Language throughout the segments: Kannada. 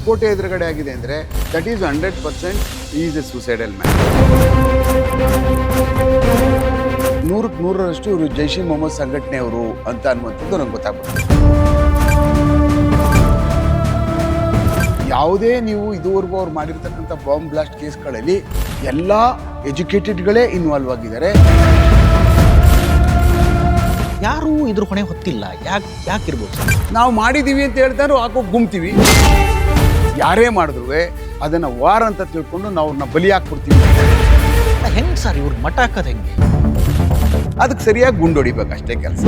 ಕೋಟೆ ಎದುರುಗಡೆ ಆಗಿದೆ ಅಂದರೆ that is 100% is A suicidal man. 100% ಇವರು ಜೈಷ್ ಇ ಮೊಹಮ್ಮದ್ ಸಂಘಟನೆಯವರು ಅಂತ ಅನ್ನುವಂಥದ್ದು ನಂಗೆ ಗೊತ್ತಾಗ್ತದೆ. ಯಾವುದೇ ನೀವು ಇದುವರೆಗೂ ಅವ್ರು ಮಾಡಿರ್ತಕ್ಕಂಥ ಬಾಂಬ್ ಬ್ಲಾಸ್ಟ್ ಕೇಸ್ಗಳಲ್ಲಿ ಎಲ್ಲ ಎಜುಕೇಟೆಡ್ಗಳೇ ಇನ್ವಾಲ್ವ್ ಆಗಿದ್ದಾರೆ. ಯಾರೂ ಇದ್ರ ಹೊಣೆ ಹೊತ್ತಿಲ್ಲ. ಯಾಕಿರ್ಬೋದು? ನಾವು ಮಾಡಿದ್ದೀವಿ ಅಂತ ಹೇಳ್ತಾರೋ ಹಾಕೋಗಿ ಗುಮ್ತೀವಿ. ಯಾರೇ ಮಾಡಿದ್ರು ಅದನ್ನು ವಾರ ಅಂತ ತಿಳ್ಕೊಂಡು ನಾವು ಅವ್ರನ್ನ ಬಲಿ ಹಾಕ್ಬಿಡ್ತೀವಿ. ಹೆಂಗೆ ಸರ್ ಇವ್ರು ಮಠ ಹಾಕೋದು ಹೆಂಗೆ? ಅದಕ್ಕೆ ಸರಿಯಾಗಿ ಗುಂಡು ಹೊಡಿಬೇಕು ಅಷ್ಟೇ ಕೆಲಸ.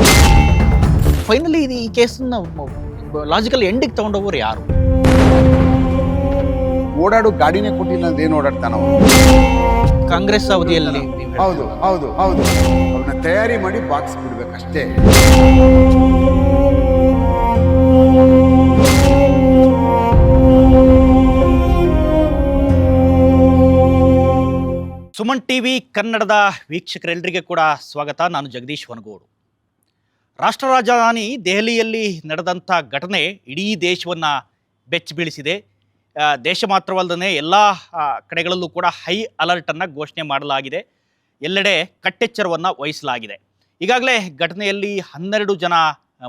ಫೈನಲಿ ಈ ಕೇಸನ್ನ ಲಾಜಿಕಲ್ ಎಂಡಿಗೆ ತಗೊಂಡೋಗೋರು ಯಾರು? ಓಡಾಡೋ ಗಾಡಿನೇ ಕೊಟ್ಟಿಲ್ಲ ಅಂದ್ರೆ ಏನು ಓಡಾಡ್ತಾನ ಅವನು? ಕಾಂಗ್ರೆಸ್ ಅವಧಿಯಲ್ಲಿ. ಹೌದು ಹೌದು ಹೌದು, ಅವನ್ನ ತಯಾರಿ ಮಾಡಿ ಬಾಕ್ಸ್ ಬಿಡ್ಬೇಕಷ್ಟೇ. ಸುಮನ್ ಟಿವಿ ಕನ್ನಡದ ವೀಕ್ಷಕರೆಲ್ಲರಿಗೆ ಕೂಡ ಸ್ವಾಗತ. ನಾನು ಜಗದೀಶ್ ವನಗೋಡು. ರಾಷ್ಟ್ರ ರಾಜಧಾನಿ ದೆಹಲಿಯಲ್ಲಿ ನಡೆದಂಥ ಘಟನೆ ಇಡೀ ದೇಶವನ್ನು ಬೆಚ್ಚಿ ಬೀಳಿಸಿದೆ. ದೇಶ ಮಾತ್ರವಲ್ಲದೆ ಎಲ್ಲ ಕಡೆಗಳಲ್ಲೂ ಕೂಡ ಹೈ ಅಲರ್ಟನ್ನು ಘೋಷಣೆ ಮಾಡಲಾಗಿದೆ. ಎಲ್ಲೆಡೆ ಕಟ್ಟೆಚ್ಚರವನ್ನು ವಹಿಸಲಾಗಿದೆ. ಈಗಾಗಲೇ ಘಟನೆಯಲ್ಲಿ 12 ಜನ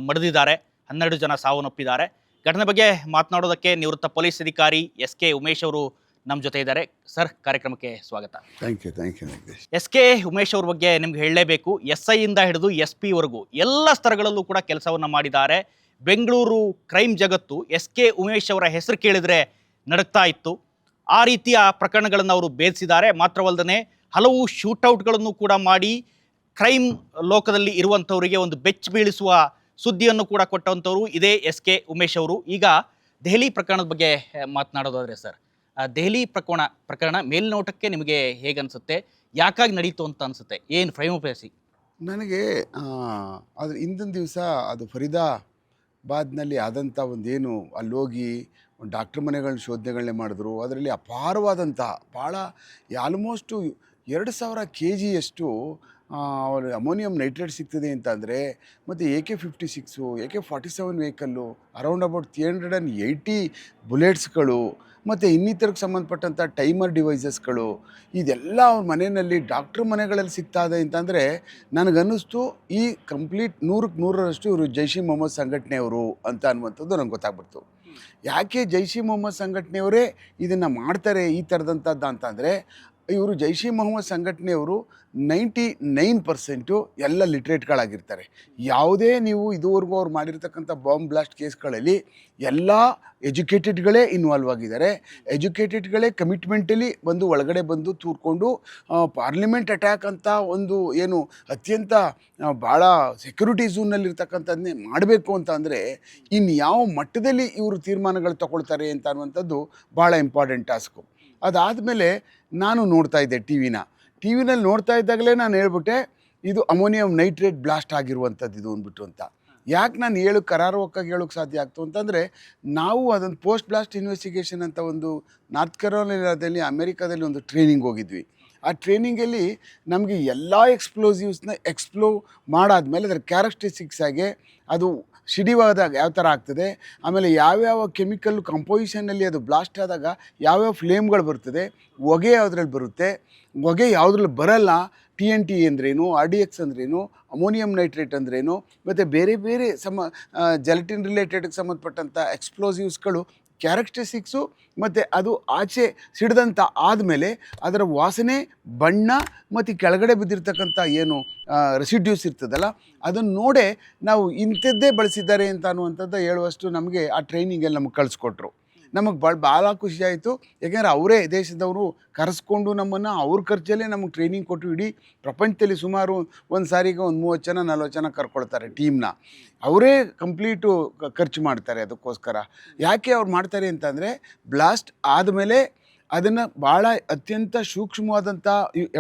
ಮಡಿದಿದ್ದಾರೆ, 12 ಜನ ಸಾವನ್ನಪ್ಪಿದ್ದಾರೆ. ಘಟನೆ ಬಗ್ಗೆ ಮಾತನಾಡೋದಕ್ಕೆ ನಿವೃತ್ತ ಪೊಲೀಸ್ ಅಧಿಕಾರಿ SK ಉಮೇಶ್ ಅವರು ನಮ್ಮ ಜೊತೆ ಇದ್ದಾರೆ. ಸರ್, ಕಾರ್ಯಕ್ರಮಕ್ಕೆ ಸ್ವಾಗತ. Thank you. SK ಉಮೇಶ್ ಅವ್ರ ಬಗ್ಗೆ ನಿಮ್ಗೆ ಹೇಳಲೇಬೇಕು. SI ಇಂದ ಹಿಡಿದು SP ವರೆಗೂ ಎಲ್ಲ ಸ್ತರಗಳಲ್ಲೂ ಕೂಡ ಕೆಲಸವನ್ನು ಮಾಡಿದ್ದಾರೆ. ಬೆಂಗಳೂರು ಕ್ರೈಮ್ ಜಗತ್ತು SK ಉಮೇಶ್ ಅವರ ಹೆಸರು ಕೇಳಿದರೆ ನಡುಕ್ತಾ ಇತ್ತು. ಆ ರೀತಿಯ ಪ್ರಕರಣಗಳನ್ನು ಅವರು ಭೇದಿಸಿದ್ದಾರೆ. ಮಾತ್ರವಲ್ಲದೆ ಹಲವು ಶೂಟೌಟ್ಗಳನ್ನು ಕೂಡ ಮಾಡಿ ಕ್ರೈಮ್ ಲೋಕದಲ್ಲಿ ಇರುವಂಥವರಿಗೆ ಒಂದು ಬೆಚ್ಚ ಬೀಳಿಸುವ ಸುದ್ದಿಯನ್ನು ಕೂಡ ಕೊಟ್ಟಂಥವ್ರು ಇದೇ SK ಉಮೇಶ್ ಅವರು. ಈಗ ದೆಹಲಿ ಪ್ರಕರಣದ ಬಗ್ಗೆ ಮಾತನಾಡೋದಾದರೆ ಸರ್, ದೆಹಲಿ ಪ್ರಕರಣ ಮೇಲ್ನೋಟಕ್ಕೆ ನಿಮಗೆ ಹೇಗನ್ಸುತ್ತೆ? ಯಾಕಾಗಿ ನಡೀತು ಅಂತ ಅನಿಸುತ್ತೆ? ಏನು ಫ್ರೈಮ್ ಆಫ್ ರೇಸಿ? ನನಗೆ ಅದು ಹಿಂದಿನ ದಿವಸ ಅದು ಫರೀದಾಬಾದ್ನಲ್ಲಿ ಆದಂಥ ಒಂದೇನು ಅಲ್ಲೋಗಿ ಒಂದು ಡಾಕ್ಟ್ರ್ ಮನೆಗಳನ್ನ ಶೋಧನೆಗಳನ್ನೇ ಮಾಡಿದ್ರು. ಅದರಲ್ಲಿ ಅಪಾರವಾದಂಥ ಭಾಳ ಆಲ್ಮೋಸ್ಟು 2000 kgಯಷ್ಟು ಅಮೋನಿಯಂ ನೈಟ್ರೇಟ್ ಸಿಗ್ತದೆ ಅಂತಂದರೆ, ಮತ್ತು AK-56, AK-47 vehicle, around about 380 ಬುಲೆಟ್ಸ್ಗಳು, ಮತ್ತು ಇನ್ನಿತರಕ್ಕೆ ಸಂಬಂಧಪಟ್ಟಂಥ ಟೈಮರ್ ಡಿವೈಸಸ್ಗಳು, ಇದೆಲ್ಲ ಅವ್ರ ಮನೆಯಲ್ಲಿ ಡಾಕ್ಟ್ರ್ ಮನೆಗಳಲ್ಲಿ ಸಿಗ್ತಾ ಇದೆ ಅಂತಂದರೆ ನನಗನ್ನಿಸ್ತು ಈ ಕಂಪ್ಲೀಟ್ 100% ಇವರು ಜೈಷ್ ಇ ಮೊಹಮ್ಮದ್ ಸಂಘಟನೆಯವರು ಅಂತ ಅನ್ನುವಂಥದ್ದು ನಂಗೆ ಗೊತ್ತಾಗ್ಬಿಡ್ತು. ಯಾಕೆ ಜೈಷ್ ಇ ಮೊಹಮ್ಮದ್ ಸಂಘಟನೆಯವರೇ ಇದನ್ನು ಮಾಡ್ತಾರೆ ಈ ಥರದಂಥದ್ದು ಅಂತಂದರೆ, ಇವರು ಜೈಷ್ ಇ ಮೊಹಮ್ಮದ್ ಸಂಘಟನೆಯವರು 99% ಎಲ್ಲ ಲಿಟ್ರೇಟ್ಗಳಾಗಿರ್ತಾರೆ. ಯಾವುದೇ ನೀವು ಇದುವರೆಗೂ ಅವ್ರು ಮಾಡಿರ್ತಕ್ಕಂಥ ಬಾಂಬ್ ಬ್ಲಾಸ್ಟ್ ಕೇಸ್ಗಳಲ್ಲಿ ಎಲ್ಲ ಎಜುಕೇಟೆಡ್ಗಳೇ ಇನ್ವಾಲ್ವ್ ಆಗಿದ್ದಾರೆ. ಎಜುಕೇಟೆಡ್ಗಳೇ ಕಮಿಟ್ಮೆಂಟಲಿ ಒಳಗಡೆ ಬಂದು ತೂರ್ಕೊಂಡು ಪಾರ್ಲಿಮೆಂಟ್ ಅಟ್ಯಾಕ್ ಅಂತ ಒಂದು ಏನು ಅತ್ಯಂತ ಭಾಳ ಸೆಕ್ಯೂರಿಟಿ ಝೋನ್ನಲ್ಲಿರ್ತಕ್ಕಂಥದ್ದನ್ನೇ ಮಾಡಬೇಕು ಅಂತ ಅಂದರೆ ಇನ್ನು ಯಾವ ಮಟ್ಟದಲ್ಲಿ ಇವರು ತೀರ್ಮಾನಗಳು ತಗೊಳ್ತಾರೆ ಅಂತ ಅನ್ನುವಂಥದ್ದು ಭಾಳ ಇಂಪಾರ್ಟೆಂಟ್ ಟಾಸ್ಕು. ಅದಾದಮೇಲೆ ನಾನು ನೋಡ್ತಾ ಇದ್ದೆ ಟಿವಿನಲ್ಲಿ ನೋಡ್ತಾ ಇದ್ದಾಗಲೇ ನಾನು ಹೇಳ್ಬಿಟ್ಟೆ ಇದು ಅಮೋನಿಯಂ ನೈಟ್ರೇಟ್ ಬ್ಲಾಸ್ಟ್ ಆಗಿರುವಂಥದ್ದು ಇದು ಅಂದ್ಬಿಟ್ಟು ಅಂತ. ಯಾಕೆ ನಾನು ಕರಾರುವಕ್ಕಾಗಿ ಹೇಳೋಕ್ಕೆ ಸಾಧ್ಯ ಆಗ್ತು ಅಂತಂದರೆ, ನಾವು ಅದೊಂದು ಪೋಸ್ಟ್ ಬ್ಲಾಸ್ಟ್ ಇನ್ವೆಸ್ಟಿಗೇಷನ್ ಅಂತ ಒಂದು ನಾರ್ತ್ ಕೆರೋಲಿನಾದಲ್ಲಿ ಅಮೇರಿಕಾದಲ್ಲಿ ಒಂದು ಟ್ರೈನಿಂಗ್ ಹೋಗಿದ್ವಿ. ಆ ಟ್ರೈನಿಂಗಲ್ಲಿ ನಮಗೆ ಎಲ್ಲ ಎಕ್ಸ್ಪ್ಲೋಸಿವ್ಸ್ನ ಮಾಡಾದ್ಮೇಲೆ ಅದರ ಕ್ಯಾರೆಕ್ಟರಿಸ್ಟಿಕ್ಸ್ ಆಗಿ ಅದು ಸಿಡಿವಾದಾಗ ಯಾವ ಥರ ಆಗ್ತದೆ, ಆಮೇಲೆ ಯಾವ್ಯಾವ ಕೆಮಿಕಲ್ ಕಂಪೋಸಿಷನ್ನಲ್ಲಿ ಅದು ಬ್ಲಾಸ್ಟ್ ಆದಾಗ ಯಾವ್ಯಾವ ಫ್ಲೇಮ್ಗಳು ಬರ್ತದೆ, ಹೊಗೆ ಯಾವುದ್ರಲ್ಲಿ ಬರುತ್ತೆ, ಹೊಗೆ ಯಾವುದ್ರಲ್ಲಿ ಬರಲ್ಲ, TNT ಅಂದ್ರೇನು, RDX ಅಂದ್ರೇನು, ಅಮೋನಿಯಂ ನೈಟ್ರೇಟ್ ಅಂದ್ರೇನು, ಮತ್ತು ಬೇರೆ ಬೇರೆ ಜೆಲಟಿನ್ ರಿಲೇಟೆಡ್ಗೆ ಸಂಬಂಧಪಟ್ಟಂಥ ಎಕ್ಸ್ಪ್ಲೋಸಿವ್ಸ್ಗಳು ಕ್ಯಾರೆಕ್ಟರಿಸ್ಟಿಕ್ಸು, ಮತ್ತು ಅದು ಆಚೆ ಸಿಡ್ದಂಥ ಆದಮೇಲೆ ಅದರ ವಾಸನೆ, ಬಣ್ಣ ಮತ್ತು ಕೆಳಗಡೆ ಬಿದ್ದಿರ್ತಕ್ಕಂಥ ಏನು ರೆಸಿಡ್ಯೂಸ್ ಇರ್ತದಲ್ಲ ಅದನ್ನು ನೋಡೇ ನಾವು ಇಂಥದ್ದೇ ಬಳಸಿದ್ದಾರೆ ಅಂತ ಅನ್ನುವಂಥದ್ದು ಹೇಳುವಷ್ಟು ನಮಗೆ ಆ ಟ್ರೈನಿಂಗಲ್ಲಿ ನಮಗೆ ಕಳಿಸ್ಕೊಟ್ರು. ನಮಗೆ ಭಾಳ ಖುಷಿ ಆಯಿತು. ಯಾಕೆಂದರೆ ಅವರೇ ದೇಶದವರು ಕರೆಸ್ಕೊಂಡು ನಮ್ಮನ್ನು ಅವ್ರ ಖರ್ಚಲ್ಲೇ ನಮಗೆ ಟ್ರೈನಿಂಗ್ ಕೊಟ್ಟು ಇಡೀ ಪ್ರಪಂಚದಲ್ಲಿ ಸುಮಾರು ಒಂದು ಸಾರಿಗೆ ಒಂದು 30 ಜನ 40 ಜನ ಕರ್ಕೊಳ್ತಾರೆ ಟೀಮ್ನ. ಅವರೇ ಕಂಪ್ಲೀಟು ಖರ್ಚು ಮಾಡ್ತಾರೆ ಅದಕ್ಕೋಸ್ಕರ. ಯಾಕೆ ಅವ್ರು ಮಾಡ್ತಾರೆ ಅಂತಂದರೆ, ಬ್ಲಾಸ್ಟ್ ಆದಮೇಲೆ ಅದನ್ನು ಭಾಳ ಅತ್ಯಂತ ಸೂಕ್ಷ್ಮವಾದಂಥ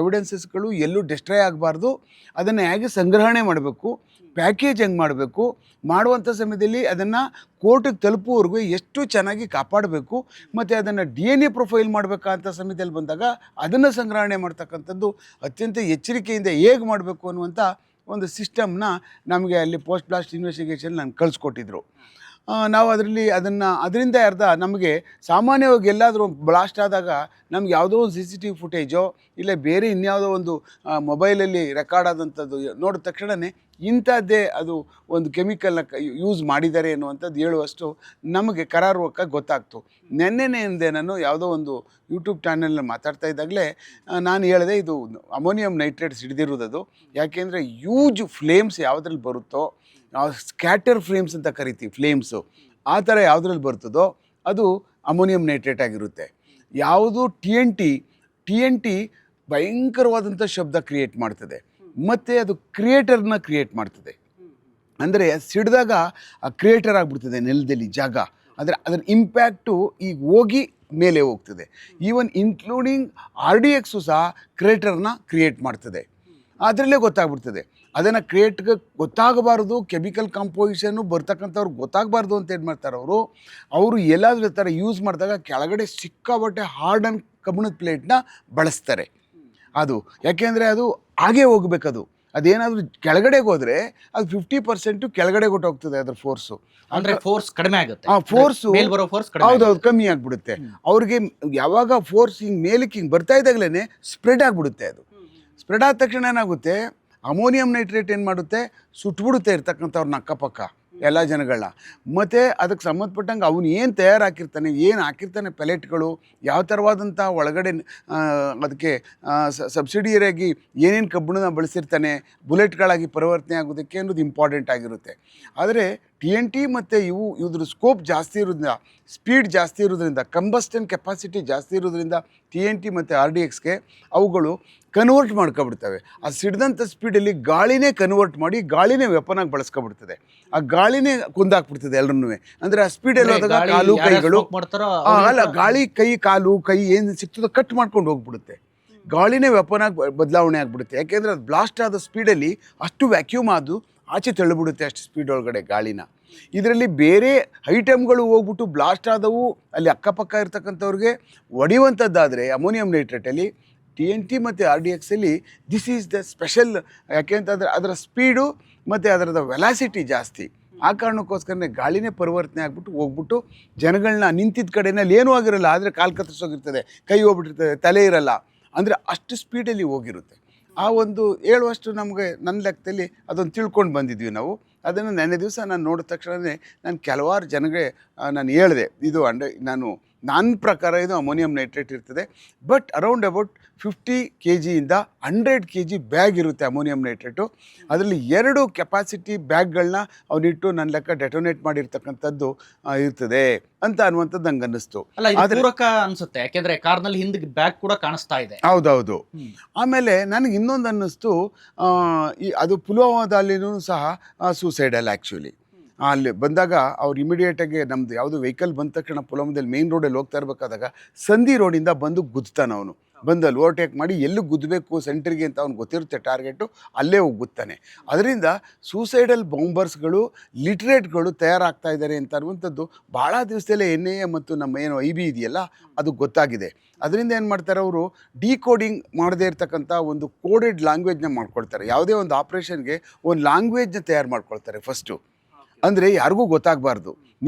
ಎವಿಡೆನ್ಸಸ್ಗಳು ಎಲ್ಲೂ ಡಿಸ್ಟ್ರಾಯ್ ಆಗಬಾರ್ದು. ಅದನ್ನು ಹೇಗೆ ಸಂಗ್ರಹಣೆ ಮಾಡಬೇಕು, ಪ್ಯಾಕೇಜ್ ಹೆಂಗೆ ಮಾಡಬೇಕು, ಮಾಡುವಂಥ ಸಮಯದಲ್ಲಿ ಅದನ್ನು ಕೋರ್ಟಿಗೆ ತಲುಪುವವರೆಗೂ ಎಷ್ಟು ಚೆನ್ನಾಗಿ ಕಾಪಾಡಬೇಕು, ಮತ್ತು ಅದನ್ನು DNA ಪ್ರೊಫೈಲ್ ಮಾಡಬೇಕಂತ ಸಮಯದಲ್ಲಿ ಬಂದಾಗ ಅದನ್ನು ಸಂಗ್ರಹಣೆ ಮಾಡ್ತಕ್ಕಂಥದ್ದು ಅತ್ಯಂತ ಎಚ್ಚರಿಕೆಯಿಂದ ಹೇಗೆ ಮಾಡಬೇಕು ಅನ್ನುವಂಥ ಒಂದು ಸಿಸ್ಟಮ್ನ ನಮಗೆ ಅಲ್ಲಿ ಪೋಸ್ಟ್ ಬ್ಲಾಸ್ಟ್ ಇನ್ವೆಸ್ಟಿಗೇಷನ್ ನಾನು ಕಳಿಸ್ಕೊಟ್ಟಿದ್ರು. ನಾವು ಅದರಿಂದ ಅರ್ಧ ನಮಗೆ ಸಾಮಾನ್ಯವಾಗಿ ಎಲ್ಲಾದರೂ ಬ್ಲಾಸ್ಟ್ ಆದಾಗ ನಮ್ಗೆ ಯಾವುದೋ ಒಂದು CCTV ಫುಟೇಜೋ ಇಲ್ಲ ಬೇರೆ ಇನ್ಯಾವುದೋ ಒಂದು ಮೊಬೈಲಲ್ಲಿ ರೆಕಾರ್ಡ್ ಆದಂಥದ್ದು ನೋಡಿದ ತಕ್ಷಣವೇ ಇಂಥದ್ದೇ ಅದು ಒಂದು ಕೆಮಿಕಲ್ನ ಯೂಸ್ ಮಾಡಿದ್ದಾರೆ ಅನ್ನುವಂಥದ್ದು ಹೇಳುವಷ್ಟು ನಮಗೆ ಕರಾರುವಕ್ಕಾಗಿ ಗೊತ್ತಾಗ್ತು. ನೆನ್ನೆನೇ ನಾನು ಯಾವುದೋ ಒಂದು ಯೂಟ್ಯೂಬ್ ಚಾನಲ್ನಲ್ಲಿ ಮಾತಾಡ್ತಾ ಇದ್ದಾಗಲೇ ನಾನು ಹೇಳಿದೆ, ಇದು ಅಮೋನಿಯಂ ನೈಟ್ರೇಟ್ ಸಿಡಿದಿರೋದು. ಯಾಕೆಂದರೆ ಯೂಜ್ ಫ್ಲೇಮ್ಸ್ ಯಾವುದ್ರಲ್ಲಿ ಬರುತ್ತೋ, ಸ್ಕ್ಯಾಟರ್ ಫ್ಲೇಮ್ಸ್ ಅಂತ ಕರಿತೀವಿ, ಫ್ಲೇಮ್ಸು ಆ ಥರ ಯಾವುದ್ರಲ್ಲಿ ಬರ್ತದೋ ಅದು ಅಮೋನಿಯಂ ನೈಟ್ರೇಟ್ ಆಗಿರುತ್ತೆ. ಯಾವುದು TNT ಭಯಂಕರವಾದಂಥ ಶಬ್ದ ಕ್ರಿಯೇಟ್ ಮಾಡ್ತದೆ ಮತ್ತು ಅದು ಕ್ರಿಯೇಟರ್ನ ಕ್ರಿಯೇಟ್ ಮಾಡ್ತದೆ. ಅಂದರೆ ಸಿಡಿದಾಗ ಆ ಕ್ರಿಯೇಟರ್ ಆಗಿಬಿಡ್ತದೆ ನೆಲದಲ್ಲಿ ಜಾಗ. ಅಂದರೆ ಅದರ ಇಂಪ್ಯಾಕ್ಟು ಈಗ ಹೋಗಿ ಮೇಲೆ ಹೋಗ್ತದೆ. ಈವನ್ ಇನ್ಕ್ಲೂಡಿಂಗ್ RDX ಸಹ ಕ್ರಿಯೇಟರ್ನ ಕ್ರಿಯೇಟ್ ಮಾಡ್ತದೆ. ಅದರಲ್ಲೇ ಗೊತ್ತಾಗ್ಬಿಡ್ತದೆ. ಅದನ್ನು ಕ್ರಿಯೇಟ್ಗೆ ಗೊತ್ತಾಗಬಾರ್ದು, ಕೆಮಿಕಲ್ ಕಾಂಪೋಸಿಷನ್ನು ಬರ್ತಕ್ಕಂಥವ್ರು ಗೊತ್ತಾಗಬಾರ್ದು ಅಂತ ಏನು ಮಾಡ್ತಾರೆ ಅವರು ಎಲ್ಲಾದರೂ ಥರ ಯೂಸ್ ಮಾಡಿದಾಗ ಕೆಳಗಡೆ ಸಿಕ್ಕಾಬಟ್ಟೆ ಹಾರ್ಡ್ ಆ್ಯಂಡ್ ಕಬ್ಬಿಣದ ಪ್ಲೇಟ್ನ ಬಳಸ್ತಾರೆ. ಅದು ಯಾಕೆಂದರೆ ಅದು ಹಾಗೇ ಹೋಗ್ಬೇಕದು. ಅದೇನಾದರೂ ಕೆಳಗಡೆಗೆ ಹೋದರೆ ಅದು 50% ಕೆಳಗಡೆ ಹೋಗ್ತದೆ ಅದರ ಫೋರ್ಸು. ಅಂದರೆ ಫೋರ್ಸ್ ಕಡಿಮೆ ಆಗುತ್ತೆ. ಫೋರ್ಸು ಹೌದೌದು ಕಮ್ಮಿ ಆಗಿಬಿಡುತ್ತೆ. ಅವ್ರಿಗೆ ಯಾವಾಗ ಫೋರ್ಸ್ ಹಿಂಗೆ ಮೇಲಕ್ಕೆ ಹಿಂಗೆ ಬರ್ತಾ ಇದ್ದಾಗಲೇ ಸ್ಪ್ರೆಡ್ ಆಗಿಬಿಡುತ್ತೆ. ಅದು ಸ್ಪ್ರೆಡ್ ಆದ ತಕ್ಷಣ ಏನಾಗುತ್ತೆ, ಅಮೋನಿಯಂ ನೈಟ್ರೇಟ್ ಏನು ಮಾಡುತ್ತೆ, ಸುಟ್ಬಿಡುತ್ತೆ ಇರ್ತಕ್ಕಂಥವ್ರನ್ನ ಅಕ್ಕಪಕ್ಕ ಎಲ್ಲ ಜನಗಳನ್ನ. ಮತ್ತು ಅದಕ್ಕೆ ಸಂಬಂಧಪಟ್ಟಂಗೆ ಅವನು ಏನು ಹಾಕಿರ್ತಾನೆ, ಏನು ಹಾಕಿರ್ತಾನೆ ಪೆಲೆಟ್ಗಳು, ಯಾವ ಥರವಾದಂಥ ಒಳಗಡೆ ಅದಕ್ಕೆ ಸಬ್ಸಿಡಿಯರಿಯಾಗಿ ಏನೇನು ಕಬ್ಬಿಣನ ಬಳಸಿರ್ತಾನೆ, ಬುಲೆಟ್ಗಳಾಗಿ ಪರಿವರ್ತನೆ ಆಗೋದಕ್ಕೆ ಅನ್ನೋದು ಇಂಪಾರ್ಟೆಂಟ್ ಆಗಿರುತ್ತೆ. ಆದರೆ TNT ಮತ್ತು ಇದ್ರ ಸ್ಕೋಪ್ ಜಾಸ್ತಿ ಇರೋದ್ರಿಂದ, ಸ್ಪೀಡ್ ಜಾಸ್ತಿ ಇರೋದ್ರಿಂದ, ಕಂಬಸ್ಟನ್ ಕೆಪಾಸಿಟಿ ಜಾಸ್ತಿ ಇರೋದ್ರಿಂದ TNT ಮತ್ತು RDXಗೆ ಅವುಗಳು ಕನ್ವರ್ಟ್ ಮಾಡ್ಕೊಬಿಡ್ತವೆ. ಆ ಸಿಡ್ದಂಥ ಸ್ಪೀಡಲ್ಲಿ ಗಾಳಿನೇ ಕನ್ವರ್ಟ್ ಮಾಡಿ ಗಾಳಿನೇ ವೆಪನಾಗಿ ಬಳಸ್ಕೊಬಿಡ್ತದೆ. ಆ ಗಾಳಿನೇ ಕುಂದಾಕ್ಬಿಡ್ತದೆ ಎಲ್ಲರನ್ನೂ. ಅಂದರೆ ಆ ಸ್ಪೀಡಲ್ಲಿ ಹೋದಾಗ ಕಾಲು ಕೈಗಳು ಅಲ್ಲ, ಗಾಳಿ ಕಾಲು ಕೈ ಏನು ಸಿಗ್ತದೋ ಕಟ್ ಮಾಡ್ಕೊಂಡು ಹೋಗ್ಬಿಡುತ್ತೆ. ಗಾಳಿನೇ ವೆಪನಾಗಿ ಬದಲಾವಣೆ ಆಗಿಬಿಡುತ್ತೆ. ಯಾಕೆಂದರೆ ಅದು ಬ್ಲಾಸ್ಟ್ ಆದ ಸ್ಪೀಡಲ್ಲಿ ಅಷ್ಟು ವ್ಯಾಕ್ಯೂಮ್ ಆದು ಆಚೆ ತಳ್ಳಿಬಿಡುತ್ತೆ, ಅಷ್ಟು ಸ್ಪೀಡ್ ಒಳಗಡೆ ಗಾಳಿನ. ಇದರಲ್ಲಿ ಬೇರೆ ಐಟಮ್ಗಳು ಹೋಗ್ಬಿಟ್ಟು ಬ್ಲಾಸ್ಟ್ ಆದವು ಅಲ್ಲಿ ಅಕ್ಕಪಕ್ಕ ಇರ್ತಕ್ಕಂಥವ್ರಿಗೆ ಹೊಡೆಯುವಂಥದ್ದಾದರೆ ಅಮೋನಿಯಂ ನೈಟ್ರೇಟಲ್ಲಿ TNT ಮತ್ತು RDXಲ್ಲಿ ದಿಸ್ ಈಸ್ ದ ಸ್ಪೆಷಲ್. ಯಾಕೆ ಅಂತಂದರೆ ಅದರ ಸ್ಪೀಡು ಮತ್ತು ಅದರದ ವೆಲಾಸಿಟಿ ಜಾಸ್ತಿ. ಆ ಕಾರಣಕ್ಕೋಸ್ಕರನೇ ಗಾಳಿನೇ ಪರಿವರ್ತನೆ ಆಗಿಬಿಟ್ಟು ಹೋಗ್ಬಿಟ್ಟು ಜನಗಳನ್ನ ನಿಂತಿದ್ದ ಕಡೆಯಲ್ಲಿ ಏನೂ ಆಗಿರಲ್ಲ, ಆದರೆ ಕಾಲು ಕತ್ತರಿಸೋಗಿರ್ತದೆ, ಕೈ ಹೋಗ್ಬಿಟ್ಟಿರ್ತದೆ, ತಲೆ ಇರಲ್ಲ. ಅಂದರೆ ಅಷ್ಟು ಸ್ಪೀಡಲ್ಲಿ ಹೋಗಿರುತ್ತೆ. ಆ ಒಂದು ಹೇಳುವಷ್ಟು ನಮಗೆ ನನ್ನ ಲೆಕ್ಕದಲ್ಲಿ ಅದೊಂದು ತಿಳ್ಕೊಂಡು ಬಂದಿದ್ವಿ ನಾವು. ಅದನ್ನು ನೆನ್ನೆ ದಿವಸ ನಾನು ನೋಡಿದ ತಕ್ಷಣವೇ ನಾನು ಕೆಲವಾರು ಜನಗೆ ನಾನು ಹೇಳಿದೆ, ಇದು ನನ್ನ ಪ್ರಕಾರ ಇದು ಅಮೋನಿಯಂ ನೈಟ್ರೇಟ್ ಇರ್ತದೆ. But around about 50 kg 100 kg bag ಇರುತ್ತೆ ಅಮೋನಿಯಂ ನೈಟ್ರೇಟು. ಅದರಲ್ಲಿ 2 ಕೆಪಾಸಿಟಿ ಬ್ಯಾಗ್ಗಳನ್ನ ಅವನಿಟ್ಟು ನನ್ನ ಲೆಕ್ಕ ಡೆಟೋನೇಟ್ ಮಾಡಿರ್ತಕ್ಕಂಥದ್ದು ಇರ್ತದೆ ಅಂತ ಅನ್ನುವಂಥದ್ದು ನಂಗೆ ಅನ್ನಿಸ್ತು. ಅನ್ಸುತ್ತೆ, ಯಾಕೆಂದ್ರೆ ಕಾರ್ನಲ್ಲಿ ಹಿಂದೆ ಬ್ಯಾಗ್ ಕೂಡ ಕಾಣಿಸ್ತಾ ಇದೆ. ಹೌದೌದು. ಆಮೇಲೆ ನನಗೆ ಇನ್ನೊಂದು ಅನ್ನಿಸ್ತು, ಅದು ಪುಲ್ವಾಮಾದಲ್ಲಿನೂ ಸಹ ಸೂಸೈಡಲ್ ಆ್ಯಕ್ಚುಲಿ. ಅಲ್ಲಿ ಬಂದಾಗ ಅವ್ರು ಇಮಿಡಿಯೇಟಾಗಿ ನಮ್ಮದು ಯಾವುದು ವೆಹಿಕಲ್ ಬಂದ ತಕ್ಷಣ ಪುಲ್ವಾಮಾದಲ್ಲಿ ಮೇನ್ ರೋಡಲ್ಲಿ ಹೋಗ್ತಾ ಇರಬೇಕಾದಾಗ ಸಂಧಿ ರೋಡಿಂದ ಬಂದು ಗುದ್ತಾನೆ ಅವನು. ಬಂದಲ್ಲಿ ಓವರ್ಟೇಕ್ ಮಾಡಿ ಎಲ್ಲಿ ಗುದ್ದಬೇಕು ಸೆಂಟ್ರಿಗೆ ಅಂತ ಅವ್ನಿಗೆ ಗೊತ್ತಿರುತ್ತೆ ಟಾರ್ಗೆಟು, ಅಲ್ಲೇ ಹೋಗಿ ಗುತ್ತಾನೆ. ಅದರಿಂದ ಸೂಸೈಡಲ್ ಬಾಂಬರ್ಸ್ಗಳು ಲಿಟ್ರೇಟ್ಗಳು ತಯಾರಾಗ್ತಾ ಇದ್ದಾರೆ ಅಂತ ಅನ್ನುವಂಥದ್ದು ಭಾಳ ದಿವಸದಲ್ಲೇ NIA ಮತ್ತು ನಮ್ಮ ಏನು IB ಇದೆಯಲ್ಲ ಅದು ಗೊತ್ತಾಗಿದೆ. ಅದರಿಂದ ಏನು ಮಾಡ್ತಾರೆ, ಅವರು ಡಿಕೋಡಿಂಗ್ ಮಾಡದೇ ಇರ್ತಕ್ಕಂಥ ಒಂದು ಕೋಡೆಡ್ ಲ್ಯಾಂಗ್ವೇಜ್ನ ಮಾಡ್ಕೊಳ್ತಾರೆ. ಯಾವುದೇ ಒಂದು ಆಪ್ರೇಷನ್ಗೆ ಒಂದು ಲ್ಯಾಂಗ್ವೇಜ್ನ ತಯಾರು ಮಾಡ್ಕೊಳ್ತಾರೆ ಫಸ್ಟು. ಅಂದರೆ ಯಾರಿಗೂ ಗೊತ್ತಾಗಬಾರ್ದು.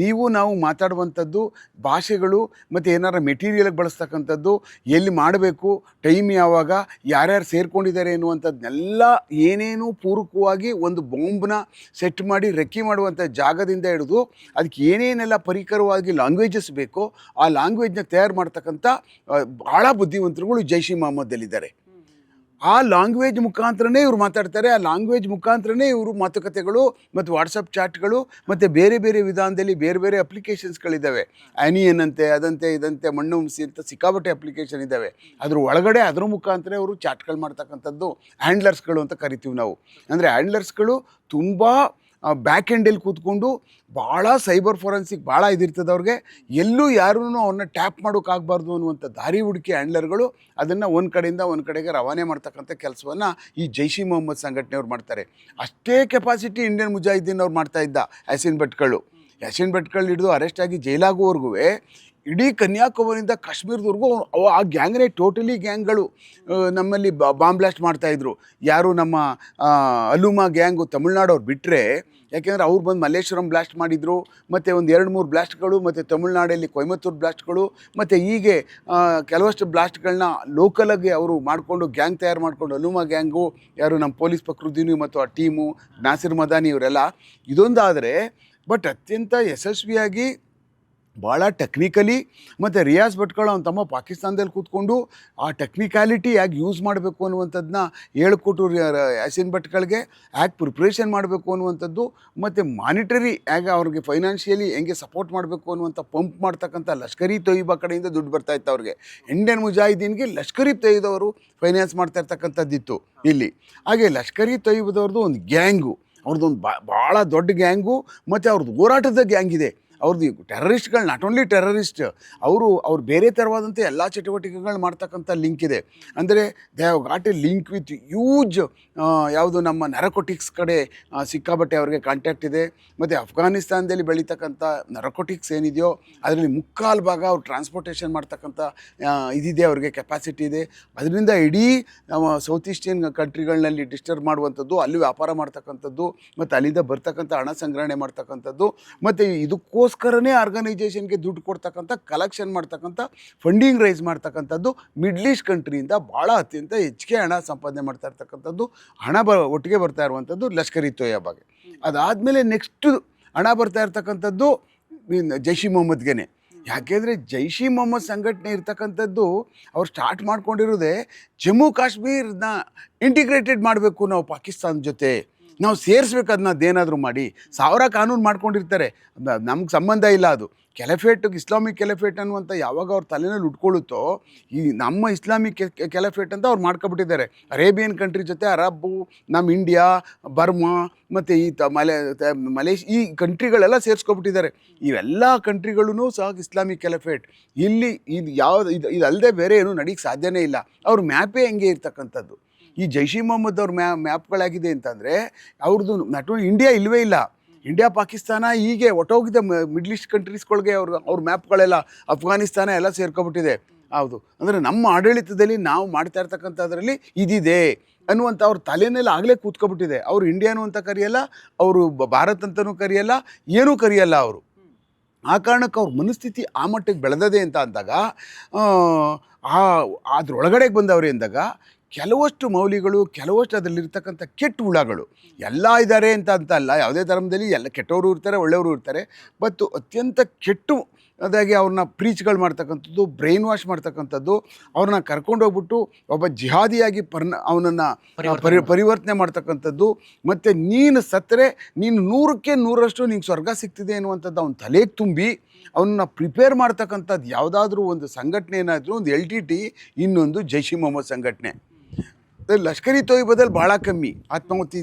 ನಾವು ಮಾತಾಡುವಂಥದ್ದು ಭಾಷೆಗಳು ಮತ್ತು ಏನಾರ ಮೆಟೀರಿಯಲ್ಗೆ ಬಳಸ್ತಕ್ಕಂಥದ್ದು, ಎಲ್ಲಿ ಮಾಡಬೇಕು, ಟೈಮ್ ಯಾವಾಗ, ಯಾರ್ಯಾರು ಸೇರ್ಕೊಂಡಿದ್ದಾರೆ ಎನ್ನುವಂಥದ್ದನ್ನೆಲ್ಲ ಏನೇನು ಪೂರಕವಾಗಿ ಒಂದು ಬಾಂಬ್ನ ಸೆಟ್ ಮಾಡಿ ರೆಕ್ಕಿ ಮಾಡುವಂಥ ಜಾಗದಿಂದ ಹಿಡಿದು ಅದಕ್ಕೆ ಏನೇನೆಲ್ಲ ಪರಿಕರವಾಗಿ ಲ್ಯಾಂಗ್ವೇಜಸ್ ಬೇಕೋ ಆ ಲ್ಯಾಂಗ್ವೇಜ್ನ ತಯಾರು ಮಾಡ್ತಕ್ಕಂಥ ಭಾಳ ಬುದ್ಧಿವಂತರುಗಳು ಜೈಷ್ ಇ ಮೊಹಮ್ಮದಲ್ಲಿದ್ದಾರೆ. ಆ ಲ್ಯಾಂಗ್ವೇಜ್ ಮುಖಾಂತರನೇ ಇವರು ಮಾತಾಡ್ತಾರೆ. ಆ ಲ್ಯಾಂಗ್ವೇಜ್ ಮುಖಾಂತರನೇ ಇವರು ಮಾತುಕತೆಗಳು ಮತ್ತು ವಾಟ್ಸಪ್ ಚಾಟ್ಗಳು ಮತ್ತು ಬೇರೆ ಬೇರೆ ವಿಧಾನದಲ್ಲಿ ಬೇರೆ ಬೇರೆ ಅಪ್ಲಿಕೇಶನ್ಸ್ಗಳಿದ್ದಾವೆ. ಆ್ಯನಿಯನ್ ಅಂತೆ, ಅದಂತೆ ಇದಂತೆ, ಮಣ್ಣು ಹುಂಸಿ ಅಂತ ಸಿಕ್ಕಾಬಟ್ಟೆ ಅಪ್ಲಿಕೇಶನ್ ಇದ್ದಾವೆ. ಅದ್ರ ಒಳಗಡೆ ಅದ್ರ ಮುಖಾಂತರ ಅವರು ಚಾಟ್ಗಳು ಮಾಡ್ತಕ್ಕಂಥದ್ದು ಹ್ಯಾಂಡ್ಲರ್ಸ್ಗಳು ಅಂತ ಕರಿತೀವಿ ನಾವು. ಅಂದರೆ ಹ್ಯಾಂಡ್ಲರ್ಸ್ಗಳು ತುಂಬ ಬ್ಯಾಕ್ ಎಂಡಲ್ಲಿ ಕೂತ್ಕೊಂಡು ಭಾಳ ಸೈಬರ್ ಫೋರೆನ್ಸಿಕ್ ಭಾಳ ಇದಿರ್ತದೆ ಅವ್ರಿಗೆ. ಎಲ್ಲೂ ಯಾರೂ ಅವ್ರನ್ನ ಟ್ಯಾಪ್ ಮಾಡೋಕ್ಕಾಗಬಾರ್ದು ಅನ್ನುವಂಥ ದಾರಿ ಹುಡುಕಿ ಹ್ಯಾಂಡ್ಲರ್ಗಳು ಅದನ್ನು ಒಂದು ಕಡೆಯಿಂದ ಒಂದು ಕಡೆಗೆ ರವಾನೆ ಮಾಡ್ತಕ್ಕಂಥ ಕೆಲಸವನ್ನು ಈ ಜೈಷ್ ಇ ಮೊಹಮ್ಮದ್ ಸಂಘಟನೆಯವ್ರು ಮಾಡ್ತಾರೆ. ಅಷ್ಟೇ ಕೆಪಾಸಿಟಿ ಇಂಡಿಯನ್ ಮುಜಾಹಿದ್ದೀನ್ ಅವ್ರು ಮಾಡ್ತಾಯಿದ್ದ. ಯಾಸಿನ್ ಭಟ್ಕಳ್ ಹಿಡಿದು ಅರೆಸ್ಟ್ ಆಗಿ ಜೈಲಾಗುವವರೆಗೂ ಇಡೀ ಕನ್ಯಾಕುಮಾರಿಯಿಂದ ಕಾಶ್ಮೀರದವರೆಗೂ ಆ ಗ್ಯಾಂಗ್ನೇ ಟೋಟಲಿ ಗ್ಯಾಂಗ್ಗಳು ನಮ್ಮಲ್ಲಿ ಬಾಂಬ್ ಬ್ಲಾಸ್ಟ್ ಮಾಡ್ತಾಯಿದ್ರು. ಯಾರು ನಮ್ಮ ಅಲ್ಲುಮಾ ಗ್ಯಾಂಗು ತಮಿಳ್ನಾಡವ್ರು ಬಿಟ್ಟರೆ ಯಾಕೆಂದರೆ ಅವ್ರು ಬಂದು ಮಲ್ಲೇಶ್ವರಂ ಬ್ಲಾಸ್ಟ್ ಮಾಡಿದರು, ಮತ್ತು ಒಂದು 2-3 ಬ್ಲಾಸ್ಟ್ಗಳು, ಮತ್ತು ತಮಿಳ್ನಾಡಲ್ಲಿ ಕೊಯಮತ್ತೂರು ಬ್ಲಾಸ್ಟ್ಗಳು, ಮತ್ತು ಹೀಗೆ ಕೆಲವಷ್ಟು ಬ್ಲಾಸ್ಟ್ಗಳನ್ನ ಲೋಕಲಾಗಿ ಅವರು ಮಾಡಿಕೊಂಡು ಗ್ಯಾಂಗ್ ತಯಾರು ಮಾಡಿಕೊಂಡು, ಹನುಮ ಗ್ಯಾಂಗು, ಯಾರು ನಮ್ಮ ಪೊಲೀಸ್ ಫಕ್ರುದ್ದೀನ್ ಮತ್ತು ಆ ಟೀಮು, ನಾಸಿರ್ ಮದಾನಿ ಇವರೆಲ್ಲ. ಇದೊಂದಾದರೆ ಬಟ್ ಅತ್ಯಂತ ಯಶಸ್ವಿಯಾಗಿ ಭಾಳ ಟೆಕ್ನಿಕಲಿ, ಮತ್ತು ರಿಯಾಜ್ ಭಟ್ಕಳ ಅವನ ತಮ್ಮ ಪಾಕಿಸ್ತಾನದಲ್ಲಿ ಕೂತ್ಕೊಂಡು ಆ ಟೆಕ್ನಿಕ್ಯಾಲಿಟಿ ಹೇಗೆ ಯೂಸ್ ಮಾಡಬೇಕು ಅನ್ನುವಂಥದ್ದನ್ನ ಹೇಳ್ಕೊಟ್ಟು ಯಾಸಿನ್ ಭಟ್ಕಳ್ಗೆ ಹೇಗೆ ಪ್ರಿಪ್ರೇಷನ್ ಮಾಡಬೇಕು ಅನ್ನುವಂಥದ್ದು, ಮತ್ತು ಮಾನಿಟರಿ ಹೇಗೆ ಅವ್ರಿಗೆ ಫೈನಾನ್ಷಿಯಲಿ ಹೆಂಗೆ ಸಪೋರ್ಟ್ ಮಾಡಬೇಕು ಅನ್ನುವಂಥ ಪಂಪ್ ಮಾಡ್ತಕ್ಕಂಥ ಲಷ್ಕರ್ ಇ ತೊಯ್ಬಾ ಕಡೆಯಿಂದ ದುಡ್ಡು ಬರ್ತಾಯಿತ್ತು ಅವ್ರಿಗೆ. ಇಂಡಿಯನ್ ಮುಜಾಹಿದೀನ್ಗೆ ಲಷ್ಕರ್ ಇ ತೊಯ್ಬದವರು ಫೈನಾನ್ಸ್ ಮಾಡ್ತಾ ಇರ್ತಕ್ಕಂಥದ್ದಿತ್ತು ಇಲ್ಲಿ. ಹಾಗೆ ಲಷ್ಕರ್ ಇ ತೊಯ್ಬದವ್ರದ್ದು ಒಂದು ಗ್ಯಾಂಗು, ಅವ್ರದ್ದೊಂದು ಭಾಳ ದೊಡ್ಡ ಗ್ಯಾಂಗು, ಮತ್ತು ಅವ್ರದ್ದು ಹೋರಾಟದ ಗ್ಯಾಂಗ್ ಇದೆ. ಅವ್ರದ್ದು ಟೆರರಿಸ್ಟ್ಗಳು, ನಾಟ್ ಓನ್ಲಿ ಟೆರರಿಸ್ಟ್, ಅವ್ರು ಬೇರೆ ಥರವಾದಂಥ ಎಲ್ಲ ಚಟುವಟಿಕೆಗಳು ಮಾಡ್ತಕ್ಕಂಥ ಲಿಂಕ್ ಇದೆ. ಅಂದರೆ they have got A link with huge ಯಾವುದು ನಮ್ಮ ನರಕೋಟಿಕ್ಸ್ ಕಡೆ ಸಿಕ್ಕಾಬಟ್ಟೆ ಅವ್ರಿಗೆ ಕಾಂಟ್ಯಾಕ್ಟ್ ಇದೆ. ಮತ್ತು ಅಫ್ಘಾನಿಸ್ತಾನದಲ್ಲಿ ಬೆಳೀತಕ್ಕಂಥ ನರಕೋಟಿಕ್ಸ್ ಏನಿದೆಯೋ ಅದರಲ್ಲಿ ಮುಕ್ಕಾಲು ಭಾಗ ಅವ್ರು ಟ್ರಾನ್ಸ್ಪೋರ್ಟೇಷನ್ ಮಾಡ್ತಕ್ಕಂಥ ಇದಿದೆ, ಅವ್ರಿಗೆ ಕೆಪಾಸಿಟಿ ಇದೆ. ಅದರಿಂದ ಇಡೀ ಸೌತ್ ಈಸ್ಟಿಯನ್ ಕಂಟ್ರಿಗಳಲ್ಲಿ ಡಿಸ್ಟರ್ಬ್ ಮಾಡುವಂಥದ್ದು, ಅಲ್ಲಿ ವ್ಯಾಪಾರ ಮಾಡ್ತಕ್ಕಂಥದ್ದು, ಮತ್ತು ಅಲ್ಲಿಂದ ಬರ್ತಕ್ಕಂಥ ಹಣ ಸಂಗ್ರಹಣೆ ಮಾಡ್ತಕ್ಕಂಥದ್ದು, ಮತ್ತು ಇದಕ್ಕೋಸ್ಕರನೇ ಆರ್ಗನೈಜೇಷನ್ಗೆ ದುಡ್ಡು ಕೊಡ್ತಕ್ಕಂಥ, ಕಲೆಕ್ಷನ್ ಮಾಡ್ತಕ್ಕಂಥ, ಫಂಡಿಂಗ್ ರೈಸ್ ಮಾಡ್ತಕ್ಕಂಥದ್ದು ಮಿಡ್ಲ್ ಈಸ್ಟ್ ಕಂಟ್ರಿಯಿಂದ ಭಾಳ ಅತ್ಯಂತ ಹೆಚ್ಚಿಗೆ ಹಣ ಸಂಪಾದನೆ ಮಾಡ್ತಾ ಇರ್ತಕ್ಕಂಥದ್ದು, ಹಣ ಒಟ್ಟಿಗೆ ಬರ್ತಾ ಇರುವಂಥದ್ದು ಲಷ್ಕರ್ ಇ ತೊಯ್ಬಾಗೆ. ಅದಾದಮೇಲೆ ನೆಕ್ಸ್ಟು ಹಣ ಬರ್ತಾ ಇರ್ತಕ್ಕಂಥದ್ದು ಜೈಷ್ ಇ ಮೊಹಮ್ಮದ್ಗೆ. ಯಾಕೆಂದರೆ ಜೈಷ್ ಇ ಮೊಹಮ್ಮದ್ ಸಂಘಟನೆ ಇರ್ತಕ್ಕಂಥದ್ದು ಅವ್ರು ಸ್ಟಾರ್ಟ್ ಮಾಡ್ಕೊಂಡಿರೋದೇ ಜಮ್ಮು ಕಾಶ್ಮೀರನ ಇಂಟಿಗ್ರೇಟೆಡ್ ಮಾಡಬೇಕು, ನಾವು ಪಾಕಿಸ್ತಾನ ಜೊತೆ ನಾವು ಸೇರಿಸ್ಬೇಕು, ಅದನ್ನ ಅದೇನಾದರೂ ಮಾಡಿ. 1000 ಕಾನೂನು ಮಾಡ್ಕೊಂಡಿರ್ತಾರೆ, ನಮ್ಗೆ ಸಂಬಂಧ ಇಲ್ಲ. ಅದು ಕೆಲಫೇಟ್, ಇಸ್ಲಾಮಿಕ್ ಕೆಲಫೇಟ್ ಅನ್ನುವಂಥ ಯಾವಾಗ ಅವ್ರ ತಲೆನಲ್ಲಿ ಉಟ್ಕೊಳ್ಳುತ್ತೋ, ಈ ನಮ್ಮ ಇಸ್ಲಾಮಿಕ್ ಕೆಲಫೇಟ್ ಅಂತ ಅವ್ರು ಮಾಡ್ಕೊಬಿಟ್ಟಿದ್ದಾರೆ. ಅರೇಬಿಯನ್ ಕಂಟ್ರಿ ಜೊತೆ ಅರಬ್ಬು, ನಮ್ಮ ಇಂಡಿಯಾ, ಬರ್ಮಾ, ಮತ್ತು ಈ ಮಲೇಷ್, ಈ ಕಂಟ್ರಿಗಳೆಲ್ಲ ಸೇರಿಸ್ಕೊಬಿಟ್ಟಿದ್ದಾರೆ. ಇವೆಲ್ಲ ಕಂಟ್ರಿಗಳೂ ಸಹ ಇಸ್ಲಾಮಿಕ್ ಕೆಲಫೇಟ್. ಇಲ್ಲಿ ಇದಲ್ಲದೆ ಬೇರೆ ಏನೂ ನಡೀಕ್ಕೆ ಸಾಧ್ಯನೇ ಇಲ್ಲ. ಅವ್ರ ಮ್ಯಾಪೇ ಹೆಂಗೆ ಇರ್ತಕ್ಕಂಥದ್ದು. ಈ ಜೈಷ್ ಇ ಮೊಹಮ್ಮದ್ ಅವ್ರ ಮ್ಯಾಪ್ಗಳಾಗಿದೆ ಅಂತಂದರೆ ಅವ್ರದ್ದು ನಾಟ್ ಓನ್ಲಿ ಇಂಡಿಯಾ ಇಲ್ಲವೇ ಇಲ್ಲ, ಇಂಡಿಯಾ ಪಾಕಿಸ್ತಾನ ಹೀಗೆ ಒಟ್ಟೋಗಿದೆ ಮಿಡ್ಲ್ ಈಸ್ಟ್ ಕಂಟ್ರೀಸ್ಗಳಿಗೆ ಅವ್ರ ಮ್ಯಾಪ್ಗಳೆಲ್ಲ, ಅಫ್ಘಾನಿಸ್ತಾನ ಎಲ್ಲ ಸೇರ್ಕೊಬಿಟ್ಟಿದೆ. ಹೌದು, ಅಂದರೆ ನಮ್ಮ ಆಡಳಿತದಲ್ಲಿ ನಾವು ಮಾಡ್ತಾ ಇರ್ತಕ್ಕಂಥದ್ರಲ್ಲಿ ಇದಿದೆ ಅನ್ನುವಂಥ ಅವ್ರ ತಲೆಯಲ್ಲಿ ಆಗಲೇ ಕೂತ್ಕೊಬಿಟ್ಟಿದೆ. ಅವರು ಇಂಡಿಯಾನು ಅಂತ ಕರೆಯಲ್ಲ, ಅವರು ಭಾರತ್ ಅಂತಲೂ ಕರೆಯಲ್ಲ, ಏನೂ ಕರೆಯಲ್ಲ ಅವರು. ಆ ಕಾರಣಕ್ಕೆ ಅವ್ರ ಮನಸ್ಥಿತಿ ಆ ಮಟ್ಟಿಗೆ ಬೆಳೆದದೆ ಅಂತ ಅಂದಾಗ, ಅದ್ರೊಳಗಡೆಗೆ ಬಂದವ್ರೆ ಅಂದಾಗ ಕೆಲವಷ್ಟು ಮೌಲ್ಯಗಳು, ಕೆಲವಷ್ಟು ಅದರಲ್ಲಿರ್ತಕ್ಕಂಥ ಕೆಟ್ಟ ಹುಳಗಳು ಎಲ್ಲ ಇದ್ದಾರೆ ಅಂತ ಅಲ್ಲ. ಯಾವುದೇ ಧರ್ಮದಲ್ಲಿ ಎಲ್ಲ ಕೆಟ್ಟವರು ಇರ್ತಾರೆ, ಒಳ್ಳೆಯವರು ಇರ್ತಾರೆ. ಮತ್ತು ಅತ್ಯಂತ ಅದಾಗಿ ಅವ್ರನ್ನ ಪ್ರೀಚ್ಗಳು ಮಾಡ್ತಕ್ಕಂಥದ್ದು, ಬ್ರೈನ್ ವಾಶ್ ಮಾಡ್ತಕ್ಕಂಥದ್ದು, ಅವ್ರನ್ನ ಕರ್ಕೊಂಡೋಗ್ಬಿಟ್ಟು ಒಬ್ಬ ಜಿಹಾದಿಯಾಗಿ ಅವನನ್ನು ಪರಿವರ್ತನೆ ಮಾಡ್ತಕ್ಕಂಥದ್ದು, ಮತ್ತು ನೀನು ಸತ್ತರೆ ನೀನು 100ಕ್ಕೆ 100ರಷ್ಟು ನಿಂಗೆ ಸ್ವರ್ಗ ಸಿಗ್ತಿದೆ ಅನ್ನುವಂಥದ್ದು ಅವ್ನ ತಲೆಗೆ ತುಂಬಿ ಅವನ್ನ ಪ್ರಿಪೇರ್ ಮಾಡ್ತಕ್ಕಂಥದ್ದು ಯಾವುದಾದ್ರೂ ಒಂದು ಸಂಘಟನೆ ಏನಾದರೂ ಒಂದು LTT, ಇನ್ನೊಂದು ಜೈಷ್ ಇ ಮೊಹಮ್ಮದ್ ಸಂಘಟನೆ. ಲಷ್ಕರ್ ಇ ತೊಯ್ಬಾದಲ್ಲಿ ಭಾಳ ಕಮ್ಮಿ ಆತ್ಮಾಹುತಿ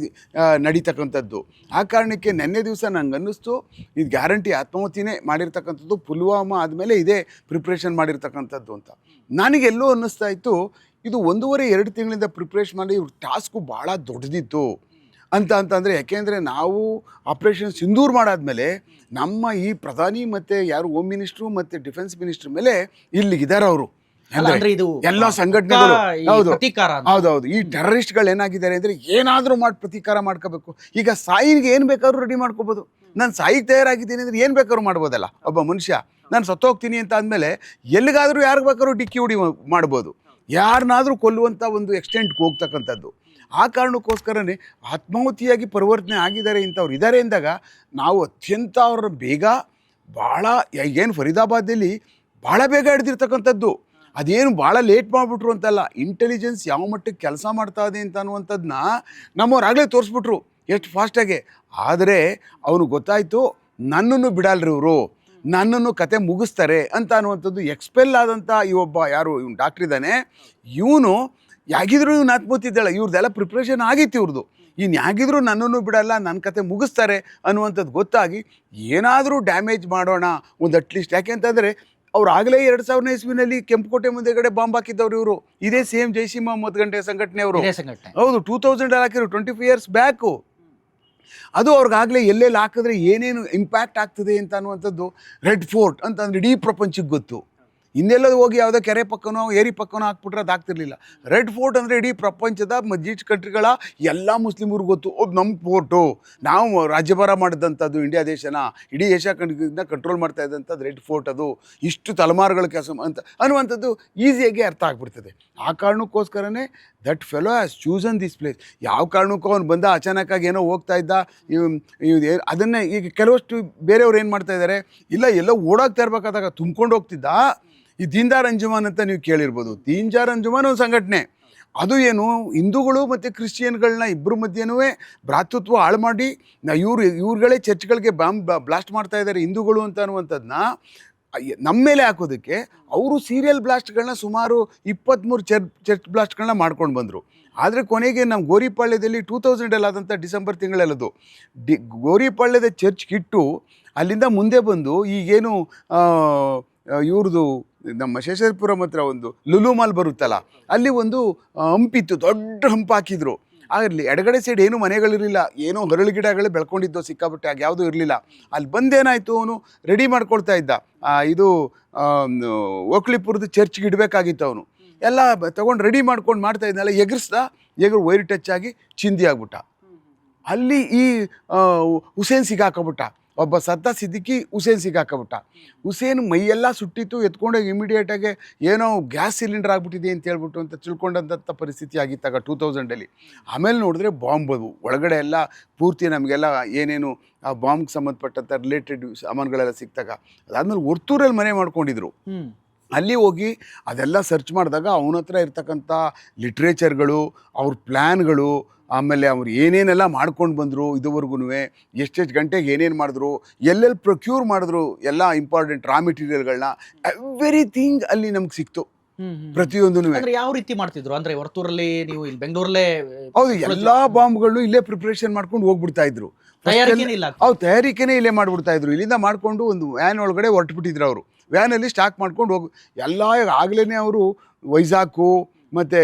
ನಡೀತಕ್ಕಂಥದ್ದು. ಆ ಕಾರಣಕ್ಕೆ ನೆನ್ನೆ ದಿವಸ ನಂಗೆ ಅನ್ನಿಸ್ತು ಇದು ಗ್ಯಾರಂಟಿ ಆತ್ಮಾಹುತಿನೇ ಮಾಡಿರ್ತಕ್ಕಂಥದ್ದು, ಪುಲ್ವಾಮಾ ಆದಮೇಲೆ ಇದೇ ಪ್ರಿಪ್ರೇಷನ್ ಮಾಡಿರ್ತಕ್ಕಂಥದ್ದು ಅಂತ. ನನಗೆಲ್ಲೋ ಅನ್ನಿಸ್ತಾ ಇತ್ತು ಇದು 1.5-2 ತಿಂಗಳಿಂದ ಪ್ರಿಪ್ರೇಷನ್ ಮಾಡಿ ಇವ್ರ ಟಾಸ್ಕು ಭಾಳ ದೊಡ್ಡದಿತ್ತು ಅಂತಂದರೆ. ಯಾಕೆಂದರೆ ನಾವು ಆಪ್ರೇಷನ್ ಸಿಂಧೂರ್ ಮಾಡಾದ್ಮೇಲೆ ನಮ್ಮ ಈ ಪ್ರಧಾನಿ ಮತ್ತು ಯಾರು ಹೋಮ್ ಮಿನಿಸ್ಟ್ರು ಮತ್ತು ಡಿಫೆನ್ಸ್ ಮಿನಿಸ್ಟ್ರ್ ಮೇಲೆ ಇಲ್ಲಿಗಿದ್ದಾರೆ ಅವರು, ಎಲ್ಲ ಸಂಘಟನೆಗಳು. ಹೌದೌದು, ಈ ಟೆರರಿಸ್ಟ್ಗಳು ಏನಾಗಿದ್ದಾರೆ ಅಂದರೆ ಏನಾದರೂ ಮಾಡಿ ಪ್ರತೀಕಾರ ಮಾಡ್ಕೋಬೇಕು. ಈಗ ಸಾಯಿಗೆ ಏನು ಬೇಕಾದ್ರೂ ರೆಡಿ ಮಾಡ್ಕೋಬೋದು. ನಾನು ಸಾಯಿಗೆ ತಯಾರಾಗಿದ್ದೀನಿ ಅಂದರೆ ಏನು ಬೇಕಾದ್ರೂ ಮಾಡ್ಬೋದಲ್ಲ ಒಬ್ಬ ಮನುಷ್ಯ. ನಾನು ಸತ್ತೋಗ್ತೀನಿ ಅಂತ ಅಂದಮೇಲೆ ಎಲ್ಲಿಗಾದರೂ ಯಾರಿಗೆ ಬೇಕಾದ್ರೂ ಡಿಕ್ಕಿ ಹೊಡಿ ಮಾಡ್ಬೋದು, ಯಾರನ್ನಾದರೂ ಕೊಲ್ಲುವಂಥ ಒಂದು ಎಕ್ಸ್ಟೆಂಟ್ಗೆ ಹೋಗ್ತಕ್ಕಂಥದ್ದು. ಆ ಕಾರಣಕ್ಕೋಸ್ಕರನೇ ಆತ್ಮಾಹುತಿಯಾಗಿ ಪರಿವರ್ತನೆ ಆಗಿದ್ದಾರೆ ಇಂಥವ್ರು ಇದ್ದಾರೆ ಅಂದಾಗ ನಾವು ಅತ್ಯಂತ ಅವ್ರ ಬೇಗ ಭಾಳ, ಏನು ಫರೀದಾಬಾದಲ್ಲಿ ಭಾಳ ಬೇಗ ಹಿಡ್ದಿರ್ತಕ್ಕಂಥದ್ದು, ಅದೇನು ಭಾಳ ಲೇಟ್ ಮಾಡಿಬಿಟ್ರು ಅಂತಲ್ಲ, ಇಂಟೆಲಿಜೆನ್ಸ್ ಯಾವ ಮಟ್ಟಕ್ಕೆ ಕೆಲಸ ಮಾಡ್ತಾ ಇದೆ ಅಂತ ಅನ್ನುವಂಥದ್ದನ್ನ ನಮ್ಮವ್ರಾಗಲೇ ತೋರಿಸ್ಬಿಟ್ರು ಎಷ್ಟು ಫಾಸ್ಟಾಗೆ. ಆದರೆ ಅವನು ಗೊತ್ತಾಯಿತು ನನ್ನನ್ನು ಬಿಡಲ್ರಿ ಇವರು, ನನ್ನನ್ನು ಕತೆ ಮುಗಿಸ್ತಾರೆ ಅಂತ ಅನ್ನುವಂಥದ್ದು. ಎಕ್ಸ್ಪೆಲ್ ಆದಂಥ ಈ ಒಬ್ಬ ಯಾರು ಇವನು ಡಾಕ್ಟ್ರ್ ಇದ್ದಾನೆ, ಇವನು ಯಾಗಿದ್ರು ಇವ್ನು ಆತ್ಮಹತ್ಯಿದ್ದಾಳೆ, ಇವ್ರದ್ದೆಲ್ಲ ಪ್ರಿಪ್ರೇಷನ್ ಆಗಿತ್ತು ಇವ್ರದ್ದು. ಇನ್ನು ಯಾಗಿದ್ರು ನನ್ನನ್ನು ಬಿಡಲ್ಲ, ನನ್ನ ಕತೆ ಮುಗಿಸ್ತಾರೆ ಅನ್ನುವಂಥದ್ದು ಗೊತ್ತಾಗಿ ಏನಾದರೂ ಡ್ಯಾಮೇಜ್ ಮಾಡೋಣ ಒಂದು ಅಟ್ಲೀಸ್ಟ್. ಯಾಕೆ ಅಂತಂದರೆ ಅವ್ರು ಆಗಲೇ 2000 ಇಸ್ವಿನಲ್ಲಿ ಕೆಂಪುಕೋಟೆ ಮುಂದೆಗಡೆ ಬಾಂಬ್ ಹಾಕಿದ್ದವ್ರು ಇವರು, ಇದೇ ಸೇಮ್ ಜೈಷ್ ಇ ಮೊಹಮ್ಮದ್ ಗಂಟೆ ಸಂಘಟನೆಯವರು. ಹೌದು, 2000 ಹಾಕಿದ್ರು, 25 years ಬ್ಯಾಕು. ಅದು ಅವ್ರಿಗಾಗಲೇ ಎಲ್ಲೆಲ್ಲಿ ಹಾಕಿದ್ರೆ ಏನೇನು ಇಂಪ್ಯಾಕ್ಟ್ ಆಗ್ತದೆ ಅಂತ ಅನ್ನುವಂಥದ್ದು ರೆಡ್ ಫೋರ್ಟ್ ಅಂತಂದ್ರೆ ಇಡೀ ಪ್ರಪಂಚಕ್ಕೆ ಗೊತ್ತು. ಇನ್ನೆಲ್ಲೋ ಹೋಗಿ ಯಾವುದೋ ಕೆರೆ ಪಕ್ಕನೋ ಏರಿ ಪಕ್ಕನೋ ಹಾಕ್ಬಿಟ್ರೆ ಅದು ಆಗ್ತಿರ್ಲಿಲ್ಲ. ರೆಡ್ ಫೋರ್ಟ್ ಅಂದರೆ ಇಡೀ ಪ್ರಪಂಚದ ಮಸ್ಜಿದ್ ಕಂಟ್ರಿಗಳ ಎಲ್ಲ ಮುಸ್ಲಿಮರಿಗೆ ಗೊತ್ತು, ಅದು ನಮ್ಮ ಫೋರ್ಟು, ನಾವು ರಾಜ್ಯಭಾರ ಮಾಡಿದಂಥದ್ದು ಇಂಡಿಯಾ ದೇಶನ, ಇಡೀ ಏಷ್ಯಾ ಖಂಡದಿಂದ ಕಂಟ್ರೋಲ್ ಮಾಡ್ತಾ ಇದ್ದಂಥದ್ದು ರೆಡ್ ಫೋರ್ಟ್, ಅದು ಇಷ್ಟು ತಲೆಮಾರುಗಳ ಕೆಲಸ ಅಂತ ಅನ್ನುವಂಥದ್ದು ಈಸಿಯಾಗಿ ಅರ್ಥ ಆಗ್ಬಿಡ್ತದೆ. ಆ ಕಾರಣಕ್ಕೋಸ್ಕರನೇ that fellow has chosen this place. ಯಾವ ಕಾರಣಕ್ಕೂ ಅವ್ನು ಬಂದ ಅಚಾನಕ್ಕಾಗಿ ಏನೋ ಹೋಗ್ತಾ ಇದ್ದ, ಅದನ್ನೇ ಈಗ ಕೆಲವಷ್ಟು ಬೇರೆಯವ್ರು ಏನು ಮಾಡ್ತಾ ಇದ್ದಾರೆ, ಇಲ್ಲ ಎಲ್ಲೋ ಓಡೋಗ್ತಾ ಇರ್ಬೇಕಾದಾಗ ತುಂಬ್ಕೊಂಡು ಹೋಗ್ತಿದ್ದ. ಈ ದೀನ್ದಾರ್ ಅಂಜುಮಾನ್ ಅಂತ ನೀವು ಕೇಳಿರ್ಬೋದು. ದೀನ್ದಾರ್ ಅಂಜುಮಾನ್ ಒಂದು ಸಂಘಟನೆ, ಅದು ಏನು ಹಿಂದೂಗಳು ಮತ್ತು ಕ್ರಿಶ್ಚಿಯನ್ಗಳನ್ನ ಇಬ್ಬರ ಮಧ್ಯೆನೂ ಭ್ರಾತೃತ್ವ ಹಾಳು ಮಾಡಿ ಇವ್ರುಗಳೇ ಚರ್ಚ್ಗಳಿಗೆ ಬ್ಲಾಸ್ಟ್ ಮಾಡ್ತಾ ಇದ್ದಾರೆ ಹಿಂದೂಗಳು ಅಂತ ಅನ್ನುವಂಥದ್ದನ್ನ ನಮ್ಮ ಮೇಲೆ ಹಾಕೋದಕ್ಕೆ ಅವರು ಸೀರಿಯಲ್ ಬ್ಲಾಸ್ಟ್ಗಳನ್ನ ಸುಮಾರು 23 ಚರ್ಚ್ ಬ್ಲಾಸ್ಟ್ಗಳನ್ನ ಮಾಡ್ಕೊಂಡು ಬಂದರು. ಆದರೆ ಕೊನೆಗೆ ನಮ್ಮ ಗೋರಿಪಾಳ್ಯದಲ್ಲಿ 2000 ಆದಂಥ ಡಿಸೆಂಬರ್ ತಿಂಗಳಲ್ಲದು ಗೋರಿಪಾಳ್ಯದ ಚರ್ಚ್ಗಿಟ್ಟು ಅಲ್ಲಿಂದ ಮುಂದೆ ಬಂದು ಈಗೇನು ಇವ್ರದ್ದು ನಮ್ಮ ಶೇಷಾಪುರಂ ಹತ್ರ ಒಂದು ಲುಲು ಮಾಲ್ ಬರುತ್ತಲ್ಲ, ಅಲ್ಲಿ ಒಂದು ಹಂಪಿತ್ತು, ದೊಡ್ಡ ಹಂಪು ಹಾಕಿದ್ರು. ಆಗಲಿ ಎಡಗಡೆ ಸೈಡ್ ಏನೂ ಮನೆಗಳಿರಲಿಲ್ಲ, ಏನೋ ಹರಳು ಗಿಡಗಳೇ ಬೆಳ್ಕೊಂಡಿದ್ದೋ ಸಿಕ್ಕಾಪಟ್ಟೆ, ಆಗ ಯಾವುದೂ ಇರಲಿಲ್ಲ. ಅಲ್ಲಿ ಬಂದೇನಾಯಿತು, ಅವನು ರೆಡಿ ಮಾಡ್ಕೊಳ್ತಾ ಇದ್ದ, ಇದು ಓಕ್ಲಿಪುರದ ಚರ್ಚ್ಗೆ ಇಡಬೇಕಾಗಿತ್ತು. ಅವನು ಎಲ್ಲ ತೊಗೊಂಡು ರೆಡಿ ಮಾಡ್ಕೊಂಡು ಮಾಡ್ತಾ ಇದ್ನಲ್ಲ, ಎಗರು ವೈರ್ ಟಚ್ ಆಗಿ ಚಿಂದಿ ಆಗ್ಬಿಟ್ಟ. ಅಲ್ಲಿ ಈ ಹುಸೇನ್ ಸಿಗಾಕಬಿಟ್ಟ, ಒಬ್ಬ ಸದ್ದ ಸಿದ್ದಿಕಿ ಹುಸೇನ್ ಸಿಗಾಕಬಿಟ್ಟ. ಹುಸೇನ್ ಮೈಯೆಲ್ಲ ಸುಟ್ಟಿತ್ತು, ಎತ್ಕೊಂಡೋಗಿ ಇಮಿಡಿಯೇಟಾಗಿ ಏನೋ ಗ್ಯಾಸ್ ಸಿಲಿಂಡರ್ ಆಗ್ಬಿಟ್ಟಿದೆ ಅಂತ ಹೇಳ್ಬಿಟ್ಟು ಅಂತ ತಿಳ್ಕೊಂಡಂಥ ಪರಿಸ್ಥಿತಿ ಆಗಿತ್ತಾಗ 2000 ಆಮೇಲೆ ನೋಡಿದ್ರೆ ಬಾಂಬ್, ಅದು ಒಳಗಡೆ ಎಲ್ಲ ಪೂರ್ತಿ ನಮಗೆಲ್ಲ ಏನೇನು ಆ ಬಾಂಬ್ಗೆ ಸಂಬಂಧಪಟ್ಟಂಥ ರಿಲೇಟೆಡ್ ಸಾಮಾನುಗಳೆಲ್ಲ ಸಿಕ್ತಾಗ ಅದಾದ್ಮೇಲೆ ವರ್ತೂರಲ್ಲಿ ಮನೆ ಮಾಡ್ಕೊಂಡಿದ್ರು. ಅಲ್ಲಿ ಹೋಗಿ ಅದೆಲ್ಲ ಸರ್ಚ್ ಮಾಡಿದಾಗ ಅವನ ಹತ್ರ ಇರ್ತಕ್ಕಂಥ ಲಿಟ್ರೇಚರ್ಗಳು, ಅವ್ರ ಪ್ಲ್ಯಾನ್ಗಳು, ಆಮೇಲೆ ಅವ್ರು ಏನೇನೆಲ್ಲ ಮಾಡ್ಕೊಂಡು ಬಂದರು ಇದುವರೆಗೂ, ಎಷ್ಟೆಷ್ಟು ಗಂಟೆಗೆ ಏನೇನು ಮಾಡಿದ್ರು, ಎಲ್ಲೆಲ್ಲಿ ಪ್ರೊಕ್ಯೂರ್ ಮಾಡಿದ್ರು ಎಲ್ಲ ಇಂಪಾರ್ಟೆಂಟ್ ರಾ ಮೆಟೀರಿಯಲ್ಗಳನ್ನ, ಎವ್ರಿಥಿಂಗ್ ಅಲ್ಲಿ ನಮ್ಗೆ ಸಿಕ್ತು ಪ್ರತಿಯೊಂದು. ಯಾವ ರೀತಿ ಮಾಡ್ತಿದ್ರು ಅಂದ್ರೆ ವರ್ತೂರಲ್ಲಿ, ನೀವು ಇಲ್ಲಿ ಬೆಂಗಳೂರಲ್ಲೇ? ಹೌದು, ಎಲ್ಲಾ ಬಾಂಬ್ಗಳು ಇಲ್ಲೇ ಪ್ರಿಪ್ರೇಷನ್ ಮಾಡ್ಕೊಂಡು ಹೋಗ್ಬಿಡ್ತಾ ಇದ್ರು. ಅವ್ರು ತಯಾರಿಕೆನೇ ಇಲ್ಲೇ ಮಾಡ್ಬಿಡ್ತಾ ಇದ್ರು. ಇಲ್ಲಿಂದ ಮಾಡ್ಕೊಂಡು ಒಂದು ವ್ಯಾನ್ ಒಳಗಡೆ ಹೊರಟುಬಿಟ್ಟಿದ್ರು. ಅವರು ವ್ಯಾನಲ್ಲಿ ಸ್ಟಾಕ್ ಮಾಡ್ಕೊಂಡು ಎಲ್ಲ ಆಗಲೇ ಅವರು ವೈಜಾಗು ಮತ್ತು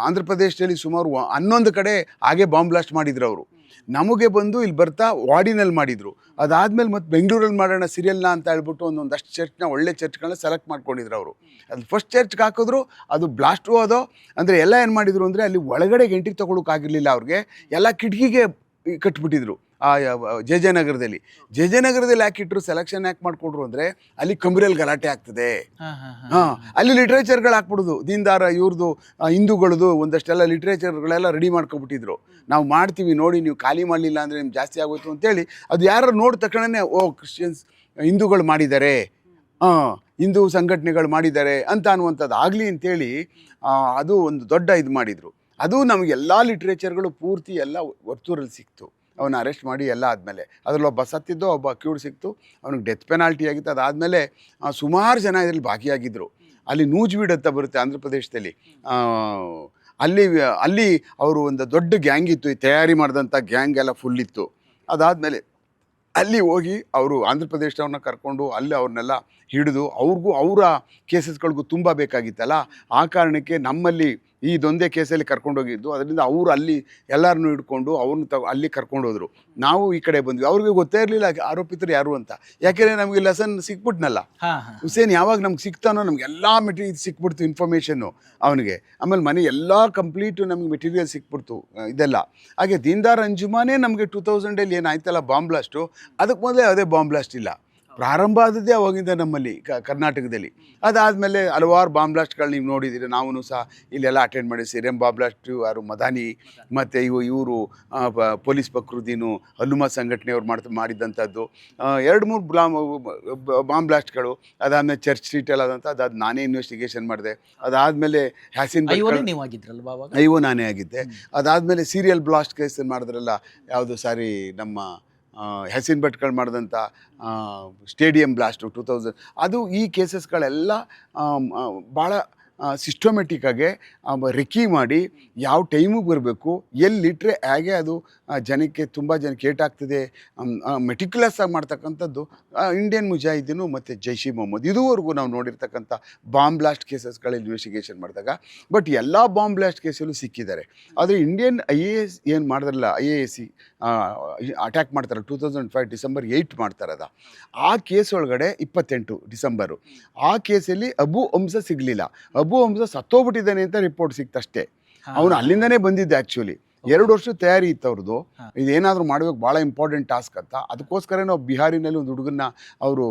ಆಂಧ್ರ ಪ್ರದೇಶದಲ್ಲಿ ಸುಮಾರು 11 ಕಡೆ ಹಾಗೆ ಬಾಂಬ್ ಬ್ಲಾಸ್ಟ್ ಮಾಡಿದ್ರು ಅವರು. ನಮಗೆ ಬಂದು ಇಲ್ಲಿ ಬರ್ತಾ ವಾಡಿನಲ್ಲಿ ಮಾಡಿದರು. ಅದಾದಮೇಲೆ ಮತ್ತು ಬೆಂಗಳೂರಲ್ಲಿ ಮಾಡೋಣ ಸೀರಿಯಲ್ನ ಅಂತ ಹೇಳ್ಬಿಟ್ಟು ಒಂದೊಂದಷ್ಟು ಚರ್ಚ್ನ, ಒಳ್ಳೆ ಚರ್ಚ್ಗಳನ್ನ ಸೆಲೆಕ್ಟ್ ಮಾಡ್ಕೊಂಡಿದ್ರು ಅವರು. ಅದು ಫಸ್ಟ್ ಚರ್ಚ್ಗೆ ಹಾಕಿದ್ರು, ಅದು ಬ್ಲಾಸ್ಟು ಅದೋ ಅಂದರೆ ಎಲ್ಲ ಏನು ಮಾಡಿದರು ಅಂದರೆ ಅಲ್ಲಿ ಒಳಗಡೆ ಎಂಟ್ರಿ ತೊಗೊಳಕ್ಕಾಗಿರಲಿಲ್ಲ ಅವ್ರಿಗೆ, ಎಲ್ಲ ಕಿಟಕಿಗೆ ಕಟ್ಬಿಟ್ಟಿದ್ರು. ಜಯನಗರದಲ್ಲಿ ಯಾಕಿಟ್ರು, ಸೆಲೆಕ್ಷನ್ ಯಾಕೆ ಮಾಡಿಕೊಟ್ರು ಅಂದರೆ ಅಲ್ಲಿ ಕಂಬ್ರಿಯಲ್ಲಿ ಗಲಾಟೆ ಆಗ್ತದೆ. ಅಲ್ಲಿ ಲಿಟ್ರೇಚರ್ಗಳು ಹಾಕ್ಬಿಡೋದು, ದೀನ್ದಾರ ಇವ್ರದ್ದು ಹಿಂದೂಗಳದು ಒಂದಷ್ಟೆಲ್ಲ ಲಿಟ್ರೇಚರ್ಗಳೆಲ್ಲ ರೆಡಿ ಮಾಡ್ಕೊಬಿಟ್ಟಿದ್ರು. ನಾವು ಮಾಡ್ತೀವಿ ನೋಡಿ, ನೀವು ಖಾಲಿ ಮಾಡಲಿಲ್ಲ ಅಂದರೆ ನಿಮ್ಗೆ ಜಾಸ್ತಿ ಆಗೋಯ್ತು ಅಂತೇಳಿ ಅದು ಯಾರು ನೋಡಿದ ತಕ್ಷಣವೇ ಕ್ರಿಶ್ಚಿಯನ್ಸ್ ಹಿಂದೂಗಳು ಮಾಡಿದ್ದಾರೆ, ಹಿಂದೂ ಸಂಘಟನೆಗಳು ಮಾಡಿದ್ದಾರೆ ಅಂತ ಅನ್ನುವಂಥದ್ದು ಆಗಲಿ ಅಂತೇಳಿ ಅದು ಒಂದು ದೊಡ್ಡ ಇದು ಮಾಡಿದರು. ಅದು ನಮಗೆಲ್ಲ ಲಿಟ್ರೇಚರ್ಗಳು ಪೂರ್ತಿ ಎಲ್ಲ ವರ್ತೂರಲ್ಲಿ ಸಿಕ್ತು. ಅವನ್ನ ಅರೆಸ್ಟ್ ಮಾಡಿ ಎಲ್ಲ ಆದಮೇಲೆ ಅದರಲ್ಲಿ ಒಬ್ಬ ಸತ್ತಿದ್ದು, ಒಬ್ಬ ಕ್ಯೂಡ್ ಸಿಕ್ತು, ಅವನಿಗೆ ಡೆತ್ ಪೆನಾಲ್ಟಿ ಆಗಿತ್ತು. ಅದಾದಮೇಲೆ ಸುಮಾರು ಜನ ಇದರಲ್ಲಿ ಭಾಗಿಯಾಗಿದ್ದರು. ಅಲ್ಲಿ ನೂಜ್ವೀಡ್ ಅಂತ ಬರುತ್ತೆ ಆಂಧ್ರ ಪ್ರದೇಶದಲ್ಲಿ, ಅಲ್ಲಿ ಅವರು ಒಂದು ದೊಡ್ಡ ಗ್ಯಾಂಗ್ ಇತ್ತು, ತಯಾರಿ ಮಾಡಿದಂಥ ಗ್ಯಾಂಗ್ ಎಲ್ಲ ಫುಲ್ ಇತ್ತು. ಅದಾದಮೇಲೆ ಅಲ್ಲಿ ಹೋಗಿ ಅವರು ಆಂಧ್ರ ಪ್ರದೇಶದವ್ರನ್ನ ಕರ್ಕೊಂಡು ಅಲ್ಲಿ ಅವ್ರನ್ನೆಲ್ಲ ಹಿಡಿದು ಅವ್ರಿಗೂ ಅವರ ಕೇಸಸ್ಗಳಿಗೂ ತುಂಬ ಬೇಕಾಗಿತ್ತಲ್ಲ, ಆ ಕಾರಣಕ್ಕೆ ನಮ್ಮಲ್ಲಿ ಇದೊಂದೇ ಕೇಸಲ್ಲಿ ಕರ್ಕೊಂಡೋಗಿದ್ದು. ಅದರಿಂದ ಅವರು ಅಲ್ಲಿ ಎಲ್ಲರನ್ನೂ ಹಿಡ್ಕೊಂಡು ಅವ್ರನ್ನ ಅಲ್ಲಿ ಕರ್ಕೊಂಡೋದ್ರು. ನಾವು ಈ ಕಡೆ ಬಂದ್ವಿ. ಅವ್ರಿಗೆ ಗೊತ್ತೇ ಇರಲಿಲ್ಲ ಆರೋಪಿತರು ಯಾರು ಅಂತ, ಯಾಕೆಂದರೆ ನಮಗೆ ಲೆಸನ್ ಸಿಕ್ಬಿಟ್ನಲ್ಲ. ಹುಸೇನ್ ಯಾವಾಗ ನಮ್ಗೆ ಸಿಕ್ತಾನೋ ನಮಗೆಲ್ಲ ಮೆಟೀರಿಯಲ್ ಸಿಕ್ಬಿಡ್ತು, ಇನ್ಫಾರ್ಮೇಷನ್ನು ಅವನಿಗೆ. ಆಮೇಲೆ ಮನೆ ಎಲ್ಲ ಕಂಪ್ಲೀಟು ನಮಗೆ ಮೆಟೀರಿಯಲ್ ಸಿಕ್ಬಿಡ್ತು ಇದೆಲ್ಲ. ಹಾಗೆ ದೀನ್ದಾರ್ ಅಂಜುಮಾನೇ ನಮಗೆ 2000 ಏನಾಯ್ತಲ್ಲ ಬಾಂಬ್ ಬ್ಲಾಸ್ಟು, ಅದಕ್ಕೆ ಮೊದಲೇ ಅದೇ ಬಾಂಬ್ ಬ್ಲಾಸ್ಟ್ ಇಲ್ಲ, ಪ್ರಾರಂಭ ಆದದ್ದೇ ಅವಾಗಿಂದ ನಮ್ಮಲ್ಲಿ ಕರ್ನಾಟಕದಲ್ಲಿ. ಅದಾದಮೇಲೆ ಹಲವಾರು ಬಾಂಬ್ ಬ್ಲಾಸ್ಟ್ಗಳು ನೀವು ನೋಡಿದ್ದೀರಿ, ನಾವು ಸಹ ಇಲ್ಲೆಲ್ಲ ಅಟೆಂಡ್ ಮಾಡಿ. ಸಿರಿಯಂ ಬಾಂಬ್ ಬ್ಲಾಸ್ಟ್ ಯಾರು ಮದಾನಿ ಮತ್ತು ಇವರು ಪೊಲೀಸ್ ಫಕ್ರುದ್ದೀನು ಹಲ್ಲುಮ ಸಂಘಟನೆಯವ್ರು ಮಾಡಿದ್ದಂಥದ್ದು 2-3 ಬಾಂಬ್ ಬ್ಲಾಸ್ಟ್ಗಳು. ಅದಾದಮೇಲೆ ಚರ್ಚ್ ಸ್ಟ್ರೀಟಲ್ಲಿ ಆದಂಥ ಅದಾದ ನಾನೇ ಇನ್ವೆಸ್ಟಿಗೇಷನ್ ಮಾಡಿದೆ. ಅದಾದಮೇಲೆ ಹ್ಯಾಸಿನ್ ಅಯ್ಯೋ ನಾನೇ ಆಗಿದ್ದೆ. ಅದಾದಮೇಲೆ ಸೀರಿಯಲ್ ಬ್ಲಾಸ್ಟ್ ಕೇಸ್ ಮಾಡಿದ್ರಲ್ಲ, ಯಾವುದು ಸಾರಿ ನಮ್ಮ ಹ್ಯಾಸಿನ್ ಭಟ್ಗಳು ಮಾಡಿದಂಥ ಸ್ಟೇಡಿಯಂ ಬ್ಲಾಸ್ಟು 2000, ಅದು ಈ ಕೇಸಸ್ಗಳೆಲ್ಲ ಭಾಳ ಸಿಸ್ಟಮೆಟಿಕ್ ಆಗಿ ರೆಕ್ಕಿ ಮಾಡಿ ಯಾವ ಟೈಮಿಗೆ ಬರಬೇಕು, ಎಲ್ಲಿಟ್ಟರೆ ಹೇಗೆ ಅದು ಜನಕ್ಕೆ ತುಂಬ ಜನಕ್ಕೆ ಏಟಾಗ್ತದೆ ಮೆಟಿಕ್ಯುಲಸ್ ಆಗಿ ಮಾಡ್ತಕ್ಕಂಥದ್ದು ಇಂಡಿಯನ್ ಮುಜಾಹಿದೀನು ಮತ್ತು ಜೈಷ್ ಇ ಮೊಹಮ್ಮದ್ ಇದುವರೆಗೂ ನಾವು ನೋಡಿರ್ತಕ್ಕಂಥ ಬಾಂಬ್ ಬ್ಲಾಸ್ಟ್ ಕೇಸಸ್ಗಳ ಇನ್ವೆಸ್ಟಿಗೇಷನ್ ಮಾಡಿದಾಗ. ಬಟ್ ಎಲ್ಲ ಬಾಂಬ್ ಬ್ಲಾಸ್ಟ್ ಕೇಸಲ್ಲೂ ಸಿಕ್ಕಿದ್ದಾರೆ. ಆದರೆ ಇಂಡಿಯನ್ IAS ಏನು ಮಾಡಿದ್ರಲ್ಲ, IAS ಅಟ್ಯಾಕ್ ಮಾಡ್ತಾರೆ 2005 ಡಿಸೆಂಬರ್ 8 ಮಾಡ್ತಾರೆ ಆ ಕೇಸ್ ಒಳಗಡೆ 28 ಡಿಸೆಂಬರು ಆ ಕೇಸಲ್ಲಿ ಅಬು ಹಮ್ಜಾ ಸಿಗಲಿಲ್ಲ. ಅಬು ಹಮ್ಜಾ ಸತ್ತೋಗ್ಬಿಟ್ಟಿದ್ದಾನೆ ಅಂತ ರಿಪೋರ್ಟ್ ಸಿಕ್ತಷ್ಟೇ. ಅವನು ಅಲ್ಲಿಂದನೇ ಬಂದಿದ್ದೆ. ಆ್ಯಕ್ಚುಲಿ 2 ವರ್ಷ ತಯಾರಿ ಇತ್ತು ಅವ್ರದ್ದು, ಇದೇನಾದರೂ ಮಾಡಬೇಕು ಭಾಳ ಇಂಪಾರ್ಟೆಂಟ್ ಟಾಸ್ಕ್ ಅಂತ. ಅದಕ್ಕೋಸ್ಕರ ನಾವು ಬಿಹಾರಿನಲ್ಲಿ ಒಂದು ಹುಡುಗನ್ನ ಅವರು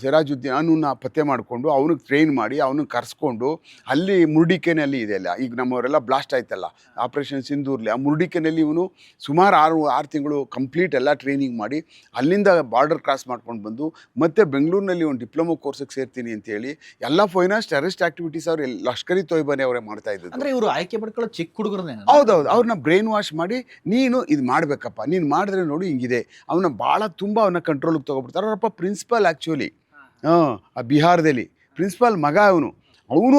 ಸಿರಾಜುದ್ದೀನ್ ಅವನನ್ನ ಪತ್ತೆ ಮಾಡಿಕೊಂಡು ಅವನಿಗೆ ಟ್ರೈನ್ ಮಾಡಿ ಅವನಿಗೆ ಕರೆಸ್ಕೊಂಡು ಅಲ್ಲಿ ಮುರುಡಿಕೆನಲ್ಲಿ ಇದೆಯಲ್ಲ, ಈಗ ನಮ್ಮವರೆಲ್ಲ ಬ್ಲಾಸ್ಟ್ ಆಯ್ತಲ್ಲ ಆಪ್ರೇಷನ್ ಸಿಂಧೂರ್ಲಿ, ಆ ಮುರುಡಿಕೆನಲ್ಲಿ ಇವನು ಸುಮಾರು 6 ತಿಂಗಳು ಕಂಪ್ಲೀಟ್ ಎಲ್ಲ ಟ್ರೈನಿಂಗ್ ಮಾಡಿ ಅಲ್ಲಿಂದ ಬಾರ್ಡರ್ ಕ್ರಾಸ್ ಮಾಡ್ಕೊಂಡು ಬಂದು ಮತ್ತೆ ಬೆಂಗಳೂರಿನಲ್ಲಿ ಒಂದು ಡಿಪ್ಲೊಮಾ ಕೋರ್ಸಿಗೆ ಸೇರ್ತೀನಿ ಅಂತೇಳಿ ಎಲ್ಲ ಫೈನಾನ್ಸ್ ಟೆರರಿಸ್ಟ್ ಆಕ್ಟಿವಿಟೀಸ್ ಅವ್ರು ಲಷ್ಕರಿ ತೊಯ್ಬಾನೆ ಅವರೇ ಮಾಡ್ತಾ ಇದ್ದು. ಅಂದ್ರೆ ಇವರು ಆಯ್ಕೆ ಪಡ್ಕೊಳ್ಳೋ ಚಿಕ್ಕ ಹುಡುಗರನ್ನೇ. ಹೌದೌದು, ಅವ್ರನ್ನ ಬ್ರೈನ್ ವಾಶ್ ಮಾಡಿ ನೀನು ಇದು ಮಾಡಬೇಕಪ್ಪ, ನೀನು ಮಾಡಿದ್ರೆ ನೋಡಿ ಹಿಂಗಿದೆ, ಅವನ್ನ ಭಾಳ ತುಂಬ ಅವನ್ನ ಕಂಟ್ರೋಲಿಗೆ ತೊಗೊಬಿಡ್ತಾರೆ. ಅವರಪ್ಪ ಪ್ರಿನ್ಸಿಪಲ್ ಆ್ಯಕ್ಚುಲಿ ಆ ಬಿಹಾರದಲ್ಲಿ ಪ್ರಿನ್ಸಿಪಾಲ್ ಮಗ ಅವನು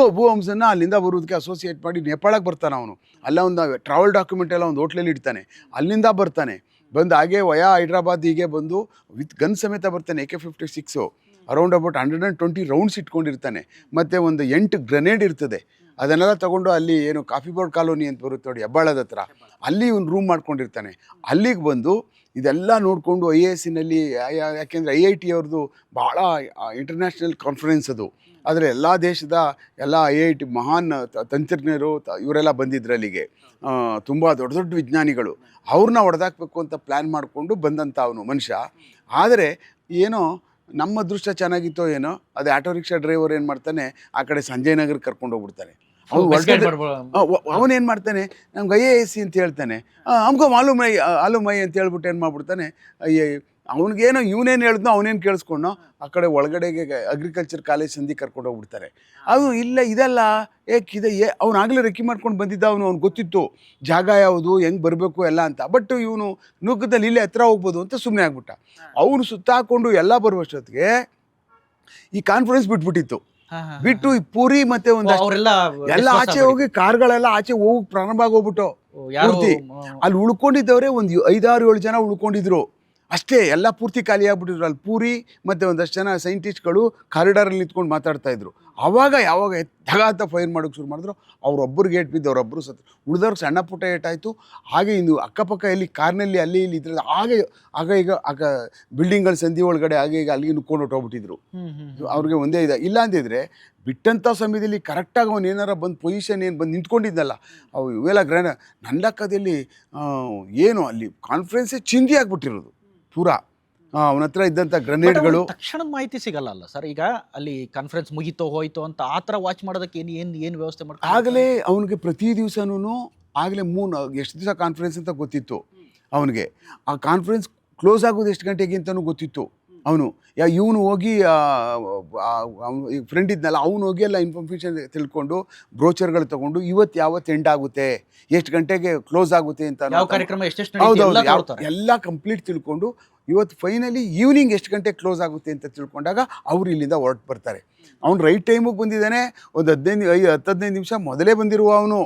ಅಬು ಹಮ್ಜನ್ನ ಅಲ್ಲಿಂದ ಬರೋದಕ್ಕೆ ಅಸೋಸಿಯೇಟ್ ಮಾಡಿ ನೇಪಾಳಕ್ಕೆ ಬರ್ತಾನೆ. ಅವನು ಅಲ್ಲ ಒಂದು ಟ್ರಾವೆಲ್ ಡಾಕ್ಯುಮೆಂಟ್ ಎಲ್ಲ ಒಂದು ಹೋಟ್ಲಲ್ಲಿ ಇಡ್ತಾನೆ, ಅಲ್ಲಿಂದ ಬರ್ತಾನೆ. ಬಂದು ಹಾಗೆ ವಯಾ ಹೈದ್ರಾಬಾದ್ ಹೀಗೆ ಬಂದು ವಿತ್ ಗನ್ ಸಮೇತ ಬರ್ತಾನೆ. AK-56 around about 120 rounds ಇಟ್ಕೊಂಡಿರ್ತಾನೆ. ಮತ್ತು ಒಂದು 8 ಗ್ರೆನೇಡ್ ಇರ್ತದೆ. ಅದನ್ನೆಲ್ಲ ತೊಗೊಂಡು ಅಲ್ಲಿ ಏನು ಕಾಫಿ ಬೋರ್ಡ್ ಕಾಲೋನಿ ಅಂತ ಬರುತ್ತೆ ನೋಡಿ ಹೆಬ್ಬಾಳದ ಹತ್ರ, ಅಲ್ಲಿ ಒಂದು ರೂಮ್ ಮಾಡ್ಕೊಂಡಿರ್ತಾನೆ. ಅಲ್ಲಿಗೆ ಬಂದು ಇದೆಲ್ಲ ನೋಡಿಕೊಂಡು IASನಲ್ಲಿ ಯಾಕೆಂದರೆ IIT ಅವ್ರದ್ದು ಭಾಳ ಇಂಟರ್ನ್ಯಾಷನಲ್ ಕಾನ್ಫರೆನ್ಸ್ ಅದು. ಆದರೆ ಎಲ್ಲ ದೇಶದ ಎಲ್ಲ IIT ಮಹಾನ್ ತಂತ್ರಜ್ಞರು ಇವರೆಲ್ಲ ಬಂದಿದ್ರು ಅಲ್ಲಿಗೆ, ತುಂಬ ದೊಡ್ಡ ದೊಡ್ಡ ವಿಜ್ಞಾನಿಗಳು. ಅವ್ರನ್ನ ಹೊಡೆದಾಕಬೇಕು ಅಂತ ಪ್ಲ್ಯಾನ್ ಮಾಡಿಕೊಂಡು ಬಂದಂಥ ಅವನು ಮನುಷ್ಯ. ಆದರೆ ಏನೋ ನಮ್ಮ ಅದೃಷ್ಟ ಚೆನ್ನಾಗಿತ್ತೋ ಏನೋ, ಅದು ಆಟೋ ರಿಕ್ಷಾ ಡ್ರೈವರ್ ಏನು ಮಾಡ್ತಾನೆ, ಆ ಕಡೆ ಸಂಜಯ್ ನಗರ್ಗೆ ಕರ್ಕೊಂಡು ಹೋಗ್ಬಿಡ್ತಾನೆ. ಅವನೇನು ಮಾಡ್ತಾನೆ, ನಮ್ಗೆ IAS ಅಂತ ಹೇಳ್ತಾನೆ, ಹಮ್ಗೋ ಮಾಲೂಮೈ ಅಂತ ಹೇಳ್ಬಿಟ್ಟು ಏನು ಮಾಡ್ಬಿಡ್ತಾನೆ. ಅವ್ನಿಗೇನೋ ಇವನೇನು ಹೇಳಿದ್ನೋ ಅವನೇನು ಕೇಳಿಸ್ಕೊಂಡೋ ಆ ಕಡೆ ಒಳಗಡೆಗೆ ಅಗ್ರಿಕಲ್ಚರ್ ಕಾಲೇಜ್ ಸಂಧಿ ಕರ್ಕೊಂಡು ಹೋಗ್ಬಿಡ್ತಾರೆ. ಅವನು ಇಲ್ಲ ಇದಲ್ಲ ಅವ್ನು ಆಗಲೇ ರೆಕ್ಕಿ ಮಾಡ್ಕೊಂಡು ಬಂದಿದ್ದ. ಅವ್ನಿಗೆ ಗೊತ್ತಿತ್ತು ಜಾಗ ಯಾವುದು, ಹೆಂಗೆ ಬರಬೇಕು ಎಲ್ಲ ಅಂತ. ಬಟ್ ಇವನು ನುಗ್ಗದಲ್ಲಿ ಇಲ್ಲೇ ಹತ್ರ ಹೋಗ್ಬೋದು ಅಂತ ಸುಮ್ಮನೆ ಆಗ್ಬಿಟ್ಟ. ಅವನು ಸುತ್ತಾಕೊಂಡು ಎಲ್ಲ ಬರುವಷ್ಟೊತ್ತಿಗೆ ಈ ಕಾನ್ಫರೆನ್ಸ್ ಬಿಟ್ಬಿಟ್ಟಿತ್ತು. ಬಿಟ್ಟು ಈ ಪೂರಿ ಮತ್ತೆ ಎಲ್ಲ ಆಚೆ ಹೋಗಿ ಕಾರ್ಗಳೆಲ್ಲ ಆಚೆ ಹೋಗಿ ಪ್ರಾರಂಭ ಆಗೋಗ್ಬಿಟ್ಟು ಪೂರ್ತಿ ಅಲ್ಲಿ ಉಳ್ಕೊಂಡಿದ್ದವ್ರೆ ಒಂದು 5-6-7 ಜನ ಉಳ್ಕೊಂಡಿದ್ರು ಅಷ್ಟೇ. ಎಲ್ಲ ಪೂರ್ತಿ ಖಾಲಿ ಆಗ್ಬಿಟ್ಟಿದ್ರು. ಅಲ್ಲಿ ಪೂರಿ ಮತ್ತು ಒಂದಷ್ಟು ಜನ ಸೈಂಟಿಸ್ಟ್ಗಳು ಕಾರಿಡಾರಲ್ಲಿ ನಿಂತ್ಕೊಂಡು ಮಾತಾಡ್ತಾ ಇದ್ರು. ಯಾವಾಗ ಎತ್ತಾಗ ಫೈರ್ ಮಾಡೋಕ್ಕೆ ಶುರು ಮಾಡಿದ್ರು, ಅವ್ರೊಬ್ಬರಿಗೆ ಏಟ್ ಬಿದ್ದು ಅವರೊಬ್ಬರು ಸತ್ತು, ಉಳಿದವ್ರಿಗೆ ಸಣ್ಣ ಪುಟ್ಟ ಏಟಾಯಿತು. ಹಾಗೆ ಇಂದು ಅಕ್ಕಪಕ್ಕ ಎಲ್ಲಿ ಕಾರ್ನಲ್ಲಿ ಅಲ್ಲಿ ಇಲ್ಲಿ ಇದ್ರೆ ಆಗ ಈಗ ಬಿಲ್ಡಿಂಗ್ಗಳ ಸಂಧಿ ಒಳಗಡೆ ಈಗ ಅಲ್ಲಿಗೆ ನುಕ್ಕೊಂಡು ಹೊಟ್ಟೋಗ್ಬಿಟ್ಟಿದ್ರು. ಅವ್ರಿಗೆ ಒಂದೇ ಇಲ್ಲ ಅಂದಿದ್ರೆ ಬಿಟ್ಟಂಥ ಸಮಯದಲ್ಲಿ ಕರೆಕ್ಟಾಗಿ ಅವನು ಏನಾರ ಬಂದು ಪೊಸಿಷನ್ ಏನು ಬಂದು ನಿಂತ್ಕೊಂಡಿದ್ದಲ್ಲ ಅವು ಇವೆಲ್ಲ ನನ್ನ ಲೆಕ್ಕದಲ್ಲಿ ಏನು ಅಲ್ಲಿ ಕಾನ್ಫರೆನ್ಸೇ ಚಿಂದಿ ಆಗ್ಬಿಟ್ಟಿರೋದು ಪೂರಾ. ಅವನ ಹತ್ರ ಇದ್ದಂಥ ಗ್ರೆನೇಡ್ಗಳು ತಕ್ಷಣದ ಮಾಹಿತಿ ಸಿಗಲ್ಲ ಅಲ್ಲ ಸರ್. ಈಗ ಅಲ್ಲಿ ಕಾನ್ಫರೆನ್ಸ್ ಮುಗೀತೋ ಹೋಯ್ತೋ ಅಂತ ಆ ಥರ ವಾಚ್ ಮಾಡೋದಕ್ಕೆ ಏನು ವ್ಯವಸ್ಥೆ ಮಾಡ್ತಾರೆ? ಆಗಲೇ ಅವನಿಗೆ ಪ್ರತಿ ದಿವಸನೂ ಆಗಲೇ ಎಷ್ಟು ದಿವಸ ಕಾನ್ಫರೆನ್ಸ್ ಅಂತ ಗೊತ್ತಿತ್ತು ಅವನಿಗೆ. ಆ ಕಾನ್ಫರೆನ್ಸ್ ಕ್ಲೋಸ್ ಆಗೋದು ಎಷ್ಟು ಗಂಟೆಗೆ ಅಂತಲೂ ಗೊತ್ತಿತ್ತು. ಇವನು ಹೋಗಿ ಫ್ರೆಂಡ್ ಇದ್ನಲ್ಲ ಅವನು ಹೋಗಿ ಎಲ್ಲ ಇನ್ಫಾರ್ಮೇಷನ್ ತಿಳ್ಕೊಂಡು ಬ್ರೋಚರ್ಗಳು ತೊಗೊಂಡು ಇವತ್ತು ಯಾವತ್ತು ಎಂಡ್ ಆಗುತ್ತೆ, ಎಷ್ಟು ಗಂಟೆಗೆ ಕ್ಲೋಸ್ ಆಗುತ್ತೆ ಅಂತ ಹೌದೌದು ಎಲ್ಲ ಕಂಪ್ಲೀಟ್ ತಿಳ್ಕೊಂಡು ಇವತ್ತು ಫೈನಲಿ ಈವ್ನಿಂಗ್ ಎಷ್ಟು ಗಂಟೆಗೆ ಕ್ಲೋಸ್ ಆಗುತ್ತೆ ಅಂತ ತಿಳ್ಕೊಂಡಾಗ ಅವ್ರು ಇಲ್ಲಿಂದ ಹೊರಟು ಬರ್ತಾರೆ. ಅವ್ನು ರೈಟ್ ಟೈಮಿಗೆ ಬಂದಿದ್ದಾನೆ. ಒಂದು 10-15 ನಿಮಿಷ ಮೊದಲೇ ಬಂದಿರುವ ಅವನು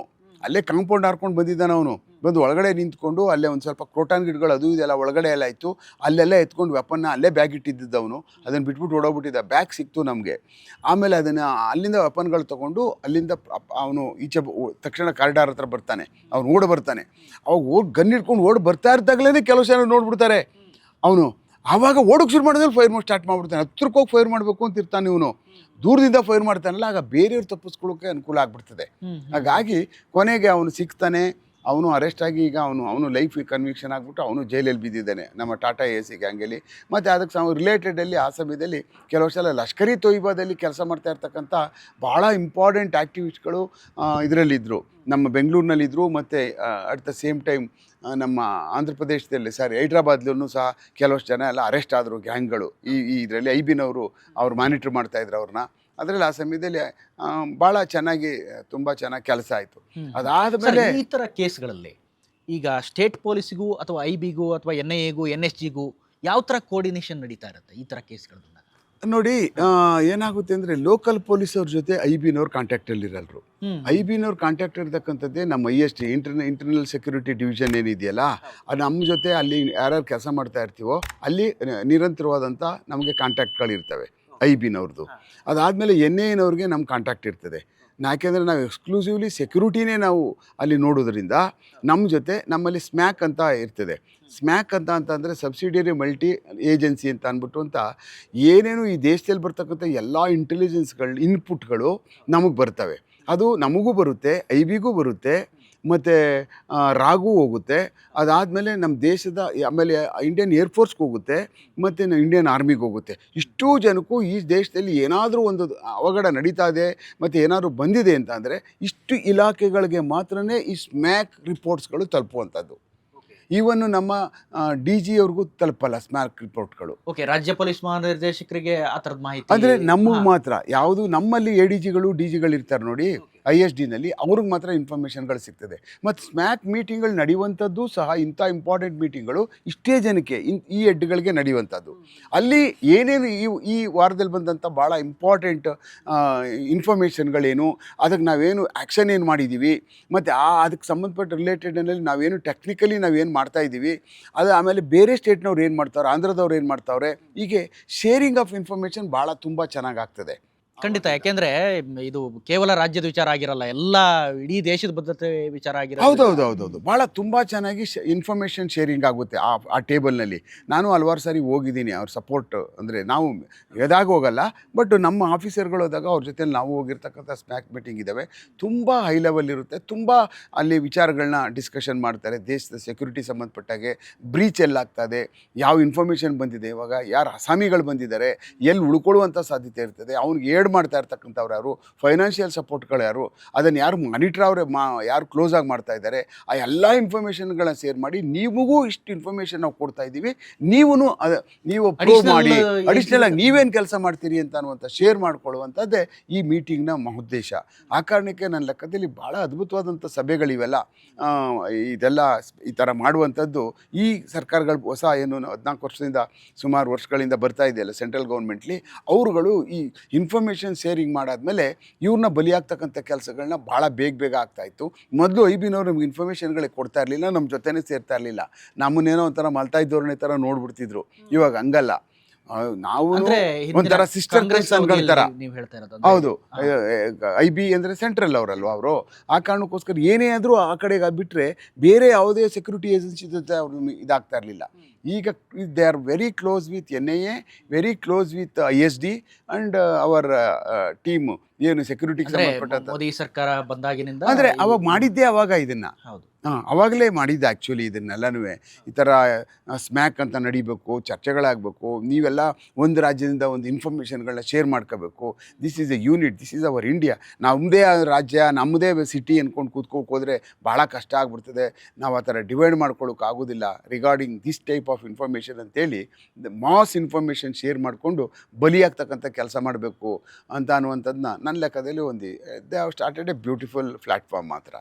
ಅಲ್ಲೇ ಕಾಂಪೌಂಡ್ ಹಾರ್ಕೊಂಡು ಬಂದಿದ್ದಾನೆ. ಅವನು ಬಂದು ಒಳಗಡೆ ನಿಂತ್ಕೊಂಡು ಅಲ್ಲೇ ಒಂದು ಸ್ವಲ್ಪ ಕ್ರೋಟಾನ್ ಗಿಡಗಳು ಅದು ಇದೆಲ್ಲ ಒಳಗಡೆ ಎಲ್ಲ ಇತ್ತು, ಅಲ್ಲೆಲ್ಲ ಎತ್ಕೊಂಡು ವೆಪನ್ನ ಅಲ್ಲೇ ಬ್ಯಾಗ್ ಇಟ್ಟಿದ್ದ ಅವನು. ಅದನ್ನು ಬಿಟ್ಬಿಟ್ಟು ಓಡೋಗ್ಬಿಟ್ಟಿದ್ದ. ಬ್ಯಾಗ್ ಸಿಕ್ತು ನಮಗೆ. ಆಮೇಲೆ ಅದನ್ನು ಅಲ್ಲಿಂದ ವೆಪನ್ಗಳು ತೊಗೊಂಡು ಅಲ್ಲಿಂದ ಅವನು ಈಚೆ ತಕ್ಷಣ ಕಾರಿಡಾರ್ ಹತ್ರ ಬರ್ತಾನೆ. ಅವ್ನು ಓಡಿ ಬರ್ತಾನೆ. ಅವಾಗ ಗನ್ ಹಿಡ್ಕೊಂಡು ಓಡಿ ಬರ್ತಾ ಇದ್ದಾಗಲೇ ಕೆಲವು ಜನ ನೋಡ್ಬಿಡ್ತಾರೆ ಅವನು. ಆವಾಗ ಓಡೋಕ್ಕೆ ಶುರು ಮಾಡಿದ್ರೆ ಫೈರ್ ಸ್ಟಾರ್ಟ್ ಮಾಡಿಬಿಡ್ತಾನೆ. ಹತ್ರಕ್ಕೆ ಹೋಗಿ ಫೈರ್ ಮಾಡಬೇಕು ಅಂತ ಇರ್ತಾನೆ ಇವನು. ದೂರದಿಂದ ಫೈರ್ ಮಾಡ್ತಾನಲ್ಲ, ಆಗ ಬೇರೆಯವ್ರು ತಪ್ಪಿಸ್ಕೊಳ್ಳೋಕೆ ಅನುಕೂಲ ಆಗ್ಬಿಡ್ತದೆ. ಹಾಗಾಗಿ ಕೊನೆಗೆ ಅವನು ಸಿಗ್ತಾನೆ. ಅವನು ಅರೆಸ್ಟ್ ಆಗಿ ಈಗ ಅವನು ಲೈಫ್ ಕನ್ವಿಕ್ಷನ್ ಆಗಿಬಿಟ್ಟು ಅವನು ಜೈಲಲ್ಲಿ ಬಿದ್ದಿದ್ದಾನೆ ನಮ್ಮ ಟಾಟಾ AC ಗ್ಯಾಂಗಲ್ಲಿ. ಮತ್ತು ಅದಕ್ಕೆ ರಿಲೇಟೆಡಲ್ಲಿ ಆ ಸಮಯದಲ್ಲಿ ಕೆಲವು ಸಲ ಲಷ್ಕರಿ ತೊಯ್ಬಾದಲ್ಲಿ ಕೆಲಸ ಮಾಡ್ತಾ ಇರ್ತಕ್ಕಂಥ ಭಾಳ ಇಂಪಾರ್ಟೆಂಟ್ ಆ್ಯಕ್ಟಿವಿಸ್ಟ್ಗಳು ಇದರಲ್ಲಿದ್ದರು, ನಮ್ಮ ಬೆಂಗಳೂರಿನಲ್ಲಿದ್ದರು. ಮತ್ತು ಅಟ್ ದ ಸೇಮ್ ಟೈಮ್ ನಮ್ಮ ಆಂಧ್ರ ಪ್ರದೇಶದಲ್ಲಿ ಹೈದ್ರಾಬಾದ್ಲೂ ಸಹ ಕೆಲವಷ್ಟು ಜನ ಎಲ್ಲ ಅರೆಸ್ಟ್ ಆದರು ಗ್ಯಾಂಗ್ಗಳು. ಇದರಲ್ಲಿ IB-ನವರು ಅವ್ರು ಮಾನಿಟ್ರ್ ಮಾಡ್ತಾಯಿದ್ರು ಅವ್ರನ್ನ. ಅದರಲ್ಲಿ ಆ ಸಮಯದಲ್ಲಿ ಭಾಳ ಚೆನ್ನಾಗಿ ತುಂಬ ಚೆನ್ನಾಗಿ ಕೆಲಸ ಆಯಿತು. ಅದಾದಮೇಲೆ ಈ ಥರ ಕೇಸ್ಗಳಲ್ಲಿ ಈಗ ಸ್ಟೇಟ್ ಪೊಲೀಸಿಗೂ ಅಥವಾ IB-ಗೂ ಅಥವಾ NIA-ಗೂ NSG-ಗೂ ಯಾವ ಥರ ಕೋರ್ಡಿನೇಷನ್ ನಡೀತಾ ಇರುತ್ತೆ ಈ ಥರ ಕೇಸ್ಗಳನ್ನ? ನೋಡಿ ಏನಾಗುತ್ತೆ ಅಂದರೆ ಲೋಕಲ್ ಪೊಲೀಸವ್ರ ಜೊತೆ IB-ನವ್ರು ಕಾಂಟ್ಯಾಕ್ಟಲ್ಲಿ ಇರಲ್ರು. IB-ನವ್ರು ಕಾಂಟ್ಯಾಕ್ಟ್ ಇರ್ತಕ್ಕಂಥದ್ದೇ ನಮ್ಮ IST ಇಂಟರ್ನಲ್ ಸೆಕ್ಯೂರಿಟಿ ಡಿವಿಷನ್ ಏನಿದೆಯಲ್ಲ, ಅದು ನಮ್ಮ ಜೊತೆ ಅಲ್ಲಿ ಯಾರ್ಯಾರು ಕೆಲಸ ಮಾಡ್ತಾ ಇರ್ತೀವೋ ಅಲ್ಲಿ ನಿರಂತರವಾದಂಥ ನಮಗೆ ಕಾಂಟ್ಯಾಕ್ಟ್ಗಳಿರ್ತವೆ IB-ನವ್ರದ್ದು. ಅದಾದಮೇಲೆ NIA-ನವ್ರಿಗೆ ನಮ್ಮ ಕಾಂಟ್ಯಾಕ್ಟ್ ಇರ್ತದೆ. ಯಾಕೆಂದರೆ ನಾವು ಎಕ್ಸ್ಕ್ಲೂಸಿವ್ಲಿ ಸೆಕ್ಯೂರಿಟಿನೇ ನಾವು ಅಲ್ಲಿ ನೋಡೋದ್ರಿಂದ ನಮ್ಮ ಜೊತೆ ನಮ್ಮಲ್ಲಿ ಸ್ಮ್ಯಾಕ್ ಅಂತ ಇರ್ತದೆ. ಸ್ಮ್ಯಾಕ್ ಅಂತಂದರೆ ಸಬ್ಸಿಡಿಯರಿ ಮಲ್ಟಿ ಏಜೆನ್ಸಿ ಅಂತ ಅಂದ್ಬಿಟ್ಟು ಅಂತ ಏನೇನು ಈ ದೇಶದಲ್ಲಿ ಬರ್ತಕ್ಕಂಥ ಎಲ್ಲ ಇಂಟೆಲಿಜೆನ್ಸ್ಗಳು ಇನ್ಪುಟ್ಗಳು ನಮಗೆ ಬರ್ತವೆ. ಅದು ನಮಗೂ ಬರುತ್ತೆ, IB-ಗೂ ಬರುತ್ತೆ, ಮತ್ತು ರಾಗೂ ಹೋಗುತ್ತೆ. ಅದಾದಮೇಲೆ ನಮ್ಮ ದೇಶದ ಆಮೇಲೆ ಇಂಡಿಯನ್ ಏರ್ಫೋರ್ಸ್ಗೆ ಹೋಗುತ್ತೆ, ಮತ್ತು ಇಂಡಿಯನ್ ಆರ್ಮಿಗೆ ಹೋಗುತ್ತೆ. ಇಷ್ಟೂ ಜನಕ್ಕೂ ಈ ದೇಶದಲ್ಲಿ ಏನಾದರೂ ಒಂದು ಅವಘಡ ನಡೀತಾ ಇದೆ ಮತ್ತು ಏನಾದರೂ ಬಂದಿದೆ ಅಂತ ಅಂದರೆ ಇಷ್ಟು ಇಲಾಖೆಗಳಿಗೆ ಮಾತ್ರನೇ ಈ ಸ್ಮ್ಯಾಕ್ ರಿಪೋರ್ಟ್ಸ್ಗಳು ತಲುಪುವಂಥದ್ದು. ಈವನ್ನು ನಮ್ಮ DG ಅವ್ರಿಗೂ ತಲುಪಲ್ಲ ಸ್ಮ್ಯಾಕ್ ರಿಪೋರ್ಟ್ಗಳು. ಓಕೆ, ರಾಜ್ಯ ಪೊಲೀಸ್ ಮಹಾನಿರ್ದೇಶಕರಿಗೆ ಆ ಥರದ ಮಾಹಿತಿ ಅಂದರೆ ನಮಗೆ ಮಾತ್ರ ಯಾವುದು ನಮ್ಮಲ್ಲಿ ADG-ಗಳು DG-ಗಳು ಇರ್ತಾರೆ ನೋಡಿ ISD-ನಲ್ಲಿ, ಅವ್ರಿಗೆ ಮಾತ್ರ ಇನ್ಫಾರ್ಮೇಷನ್ಗಳು ಸಿಗ್ತದೆ. ಮತ್ತು ಸ್ಮ್ಯಾಕ್ ಮೀಟಿಂಗ್ಗಳು ನಡೆಯುವಂಥದ್ದು ಸಹ ಇಂಥ ಇಂಪಾರ್ಟೆಂಟ್ ಮೀಟಿಂಗ್ಗಳು ಇಷ್ಟೇ ಜನಕ್ಕೆ ಈ ಹೆಡ್ಗಳಿಗೆ ನಡೆಯುವಂಥದ್ದು. ಅಲ್ಲಿ ಏನೇನು ಈ ವಾರದಲ್ಲಿ ಬಂದಂಥ ಭಾಳ ಇಂಪಾರ್ಟೆಂಟ್ ಇನ್ಫಾರ್ಮೇಷನ್ಗಳೇನು, ಅದಕ್ಕೆ ನಾವೇನು ಆ್ಯಕ್ಷನ್ ಏನು ಮಾಡಿದ್ದೀವಿ, ಮತ್ತು ಅದಕ್ಕೆ ಸಂಬಂಧಪಟ್ಟ ರಿಲೇಟೆಡ್ನಲ್ಲಿ ನಾವೇನು ಟೆಕ್ನಿಕಲಿ ನಾವೇನು ಮಾಡ್ತಾ ಇದ್ದೀವಿ, ಅದು ಆಮೇಲೆ ಬೇರೆ ಸ್ಟೇಟ್ನವ್ರು ಏನು ಮಾಡ್ತಾವ್ರೆ, ಆಂಧ್ರದವ್ರು ಏನು ಮಾಡ್ತಾವ್ರೆ, ಹೀಗೆ ಶೇರಿಂಗ್ ಆಫ್ ಇನ್ಫಾರ್ಮೇಷನ್ ಭಾಳ ತುಂಬ ಚೆನ್ನಾಗಾಗ್ತದೆ. ಖಂಡಿತ. ಯಾಕೆಂದ್ರೆ ಇದು ಕೇವಲ ರಾಜ್ಯದ ವಿಚಾರ ಆಗಿರಲ್ಲ, ಎಲ್ಲ ಇಡೀ ದೇಶದ ಭದ್ರತೆ ವಿಚಾರ ಆಗಿರಲ್ಲ. ಹೌದೌದು ಭಾಳ ತುಂಬ ಚೆನ್ನಾಗಿ ಇನ್ಫಾರ್ಮೇಷನ್ ಶೇರಿಂಗ್ ಆಗುತ್ತೆ ಆ ಟೇಬಲ್ನಲ್ಲಿ. ನಾನು ಹಲವಾರು ಸಾರಿ ಹೋಗಿದ್ದೀನಿ ಅವ್ರ ಸಪೋರ್ಟ್, ಅಂದರೆ ನಾವು ಎದಾಗ ಹೋಗಲ್ಲ, ಬಟ್ ನಮ್ಮ ಆಫೀಸರ್ಗಳು ಹೋದಾಗ ಅವ್ರ ಜೊತೆ ನಾವು ಹೋಗಿರ್ತಕ್ಕಂಥ ಸ್ಮ್ಯಾಕ್ ಮೀಟಿಂಗ್ ಇದ್ದಾವೆ. ತುಂಬ ಹೈ ಲೆವೆಲ್ ಇರುತ್ತೆ, ತುಂಬ ಅಲ್ಲಿ ವಿಚಾರಗಳನ್ನ ಡಿಸ್ಕಷನ್ ಮಾಡ್ತಾರೆ. ದೇಶದ ಸೆಕ್ಯೂರಿಟಿ ಸಂಬಂಧಪಟ್ಟಾಗೆ ಬ್ರೀಚ್ ಎಲ್ಲಾಗ್ತದೆ, ಯಾವ ಇನ್ಫಾರ್ಮೇಷನ್ ಬಂದಿದೆ, ಇವಾಗ ಯಾರು ಅಸಾಮಿಗಳು ಬಂದಿದ್ದಾರೆ, ಎಲ್ಲಿ ಉಳ್ಕೊಳ್ಳುವಂಥ ಸಾಧ್ಯತೆ ಇರ್ತದೆ, ಅವ್ನಿಗೆ ಮಾಡ್ತಾ ಇರ್ತಕ್ಕಂಥವ್ರು ಯಾರು, ಫೈನಾನ್ಷಿಯಲ್ ಸಪೋರ್ಟ್ಗಳು ಯಾರು, ಅದನ್ನು ಯಾರು ಮಾನಿಟ್ರ್ ಅವರೇ ಯಾರು ಕ್ಲೋಸ್ ಆಗಿ ಮಾಡ್ತಾ ಇದ್ದಾರೆ, ಆ ಎಲ್ಲ ಇನ್ಫಾರ್ಮೇಷನ್ಗಳನ್ನ ಶೇರ್ ಮಾಡಿ ನಿಮಗೂ ಇಷ್ಟು ಇನ್ಫಾರ್ಮೇಷನ್ ನಾವು ಕೊಡ್ತಾ ಇದ್ದೀವಿ, ನೀವು ಪ್ರೂವ್ ಮಾಡಿ ಅಡಿಷ್ನಲ್ ಆಗಿ ನೀವೇನು ಕೆಲಸ ಮಾಡ್ತೀರಿ ಅಂತ ಅನ್ನುವಂಥ ಶೇರ್ ಮಾಡ್ಕೊಳ್ಳುವಂಥದ್ದೇ ಈ ಮೀಟಿಂಗ್ನ ಮಹೋದ್ದೇಶ. ಆ ಕಾರಣಕ್ಕೆ ನನ್ನ ಲೆಕ್ಕದಲ್ಲಿ ಭಾಳ ಅದ್ಭುತವಾದಂಥ ಸಭೆಗಳಿವೆಲ್ಲ. ಇದೆಲ್ಲ ಈ ಥರ ಮಾಡುವಂಥದ್ದು ಈ ಸರ್ಕಾರಗಳು ಹೊಸ ಏನು 14 ವರ್ಷದಿಂದ ಸುಮಾರು ವರ್ಷಗಳಿಂದ ಬರ್ತಾ ಇದೆಯಲ್ಲ ಸೆಂಟ್ರಲ್ ಗೌರ್ಮೆಂಟ್ಲಿ, ಅವರುಗಳು ಈ ಇನ್ಫಾರ್ಮೇಷನ್ ಶೇರಿಂಗ್ ಮಾಡಾದ್ಮೇಲೆ ಇವ್ರನ್ನ ಬಲಿಯಾಗ್ತಕ್ಕಂಥ ಕೆಲಸಗಳನ್ನ ಭಾಳ ಬೇಗ ಆಗ್ತಾಯಿತ್ತು. ಮೊದಲು IB-ನವ್ರು ನಮ್ಗೆ ಇನ್ಫಾರ್ಮೇಷನ್ಗಳೇ ಕೊಡ್ತಾ ಇರಲಿಲ್ಲ, ನಮ್ಮ ಜೊತೆನೇ ಸೇರ್ತಾ ಇರಲಿಲ್ಲ, ನಮ್ಮನ್ನೇನೋ ಒಂಥರ ಮಲ್ತಾ ಇದ್ದವ್ರನ್ನೇ ಥರ ನೋಡ್ಬಿಡ್ತಿದ್ರು. ಇವಾಗ ಹಂಗಲ್ಲ, ನಾವು ಒಂಥರ ಸಿಸ್ಟರ್ ಕನ್ಸರ್ನ್ಗಳ ಥರ. ಹೌದು, IB ಅಂದರೆ ಸೆಂಟ್ರಲ್ ಅವರಲ್ವ ಅವರು, ಆ ಕಾರಣಕ್ಕೋಸ್ಕರ ಏನೇ ಆದರೂ ಆ ಕಡೆಗೆ ಬಿಟ್ಟರೆ ಬೇರೆ ಯಾವುದೇ ಸೆಕ್ಯೂರಿಟಿ ಏಜೆನ್ಸಿ ಜೊತೆ ಅವರು ಇದಾಗ್ತಾ ಇರಲಿಲ್ಲ. ಈಗ they are very close with NIA, very close with ISD and our team ಏನು ಸೆಕ್ಯೂರಿಟಿಗೆ ಸಂಬಂಧಪಟ್ಟ ಮೋದಿ ಸರ್ಕಾರ ಬಂದಾಗಿನಿಂದ. ಅಂದರೆ ಅವಾಗ ಮಾಡಿದ್ದೇ ಅವಾಗ ಇದನ್ನು. ಹೌದು, ಅವಾಗಲೇ ಮಾಡಿದ್ದೆ ಆ್ಯಕ್ಚುಲಿ ಇದನ್ನೆಲ್ಲನೂ. ಈ ಥರ ಸ್ಮ್ಯಾಕ್ ಅಂತ ನಡಿಬೇಕು, ಚರ್ಚೆಗಳಾಗಬೇಕು, ನೀವೆಲ್ಲ ಒಂದು ರಾಜ್ಯದಿಂದ ಒಂದು ಇನ್ಫಾರ್ಮೇಷನ್ಗಳನ್ನ ಶೇರ್ ಮಾಡ್ಕೋಬೇಕು. This is A unit, this is our India. ನಮ್ಮದೇ ರಾಜ್ಯ, ನಮ್ಮದೇ ಸಿಟಿ ಅಂದ್ಕೊಂಡು ಕೂತ್ಕೋಕೆ ಹೋದರೆ ಭಾಳ ಕಷ್ಟ ಆಗ್ಬಿಡ್ತದೆ. ನಾವು ಆ ಥರ ಡಿವೈಡ್ ಮಾಡ್ಕೊಳ್ಳೋಕೆ ಆಗೋದಿಲ್ಲ regarding this type of information ಅಂತೇಳಿ ಮಾಸ್ ಇನ್ಫಾರ್ಮೇಷನ್ ಶೇರ್ ಮಾಡಿಕೊಂಡು ಬಲಿಯಾಗ್ತಕ್ಕಂಥ ಕೆಲಸ ಮಾಡಬೇಕು ಅಂತ ಅನ್ನುವಂಥದ್ದನ್ನ ನನ್ನ ಲೆಕ್ಕದಲ್ಲಿ they have started A beautiful platform ಮಾತ್ರ.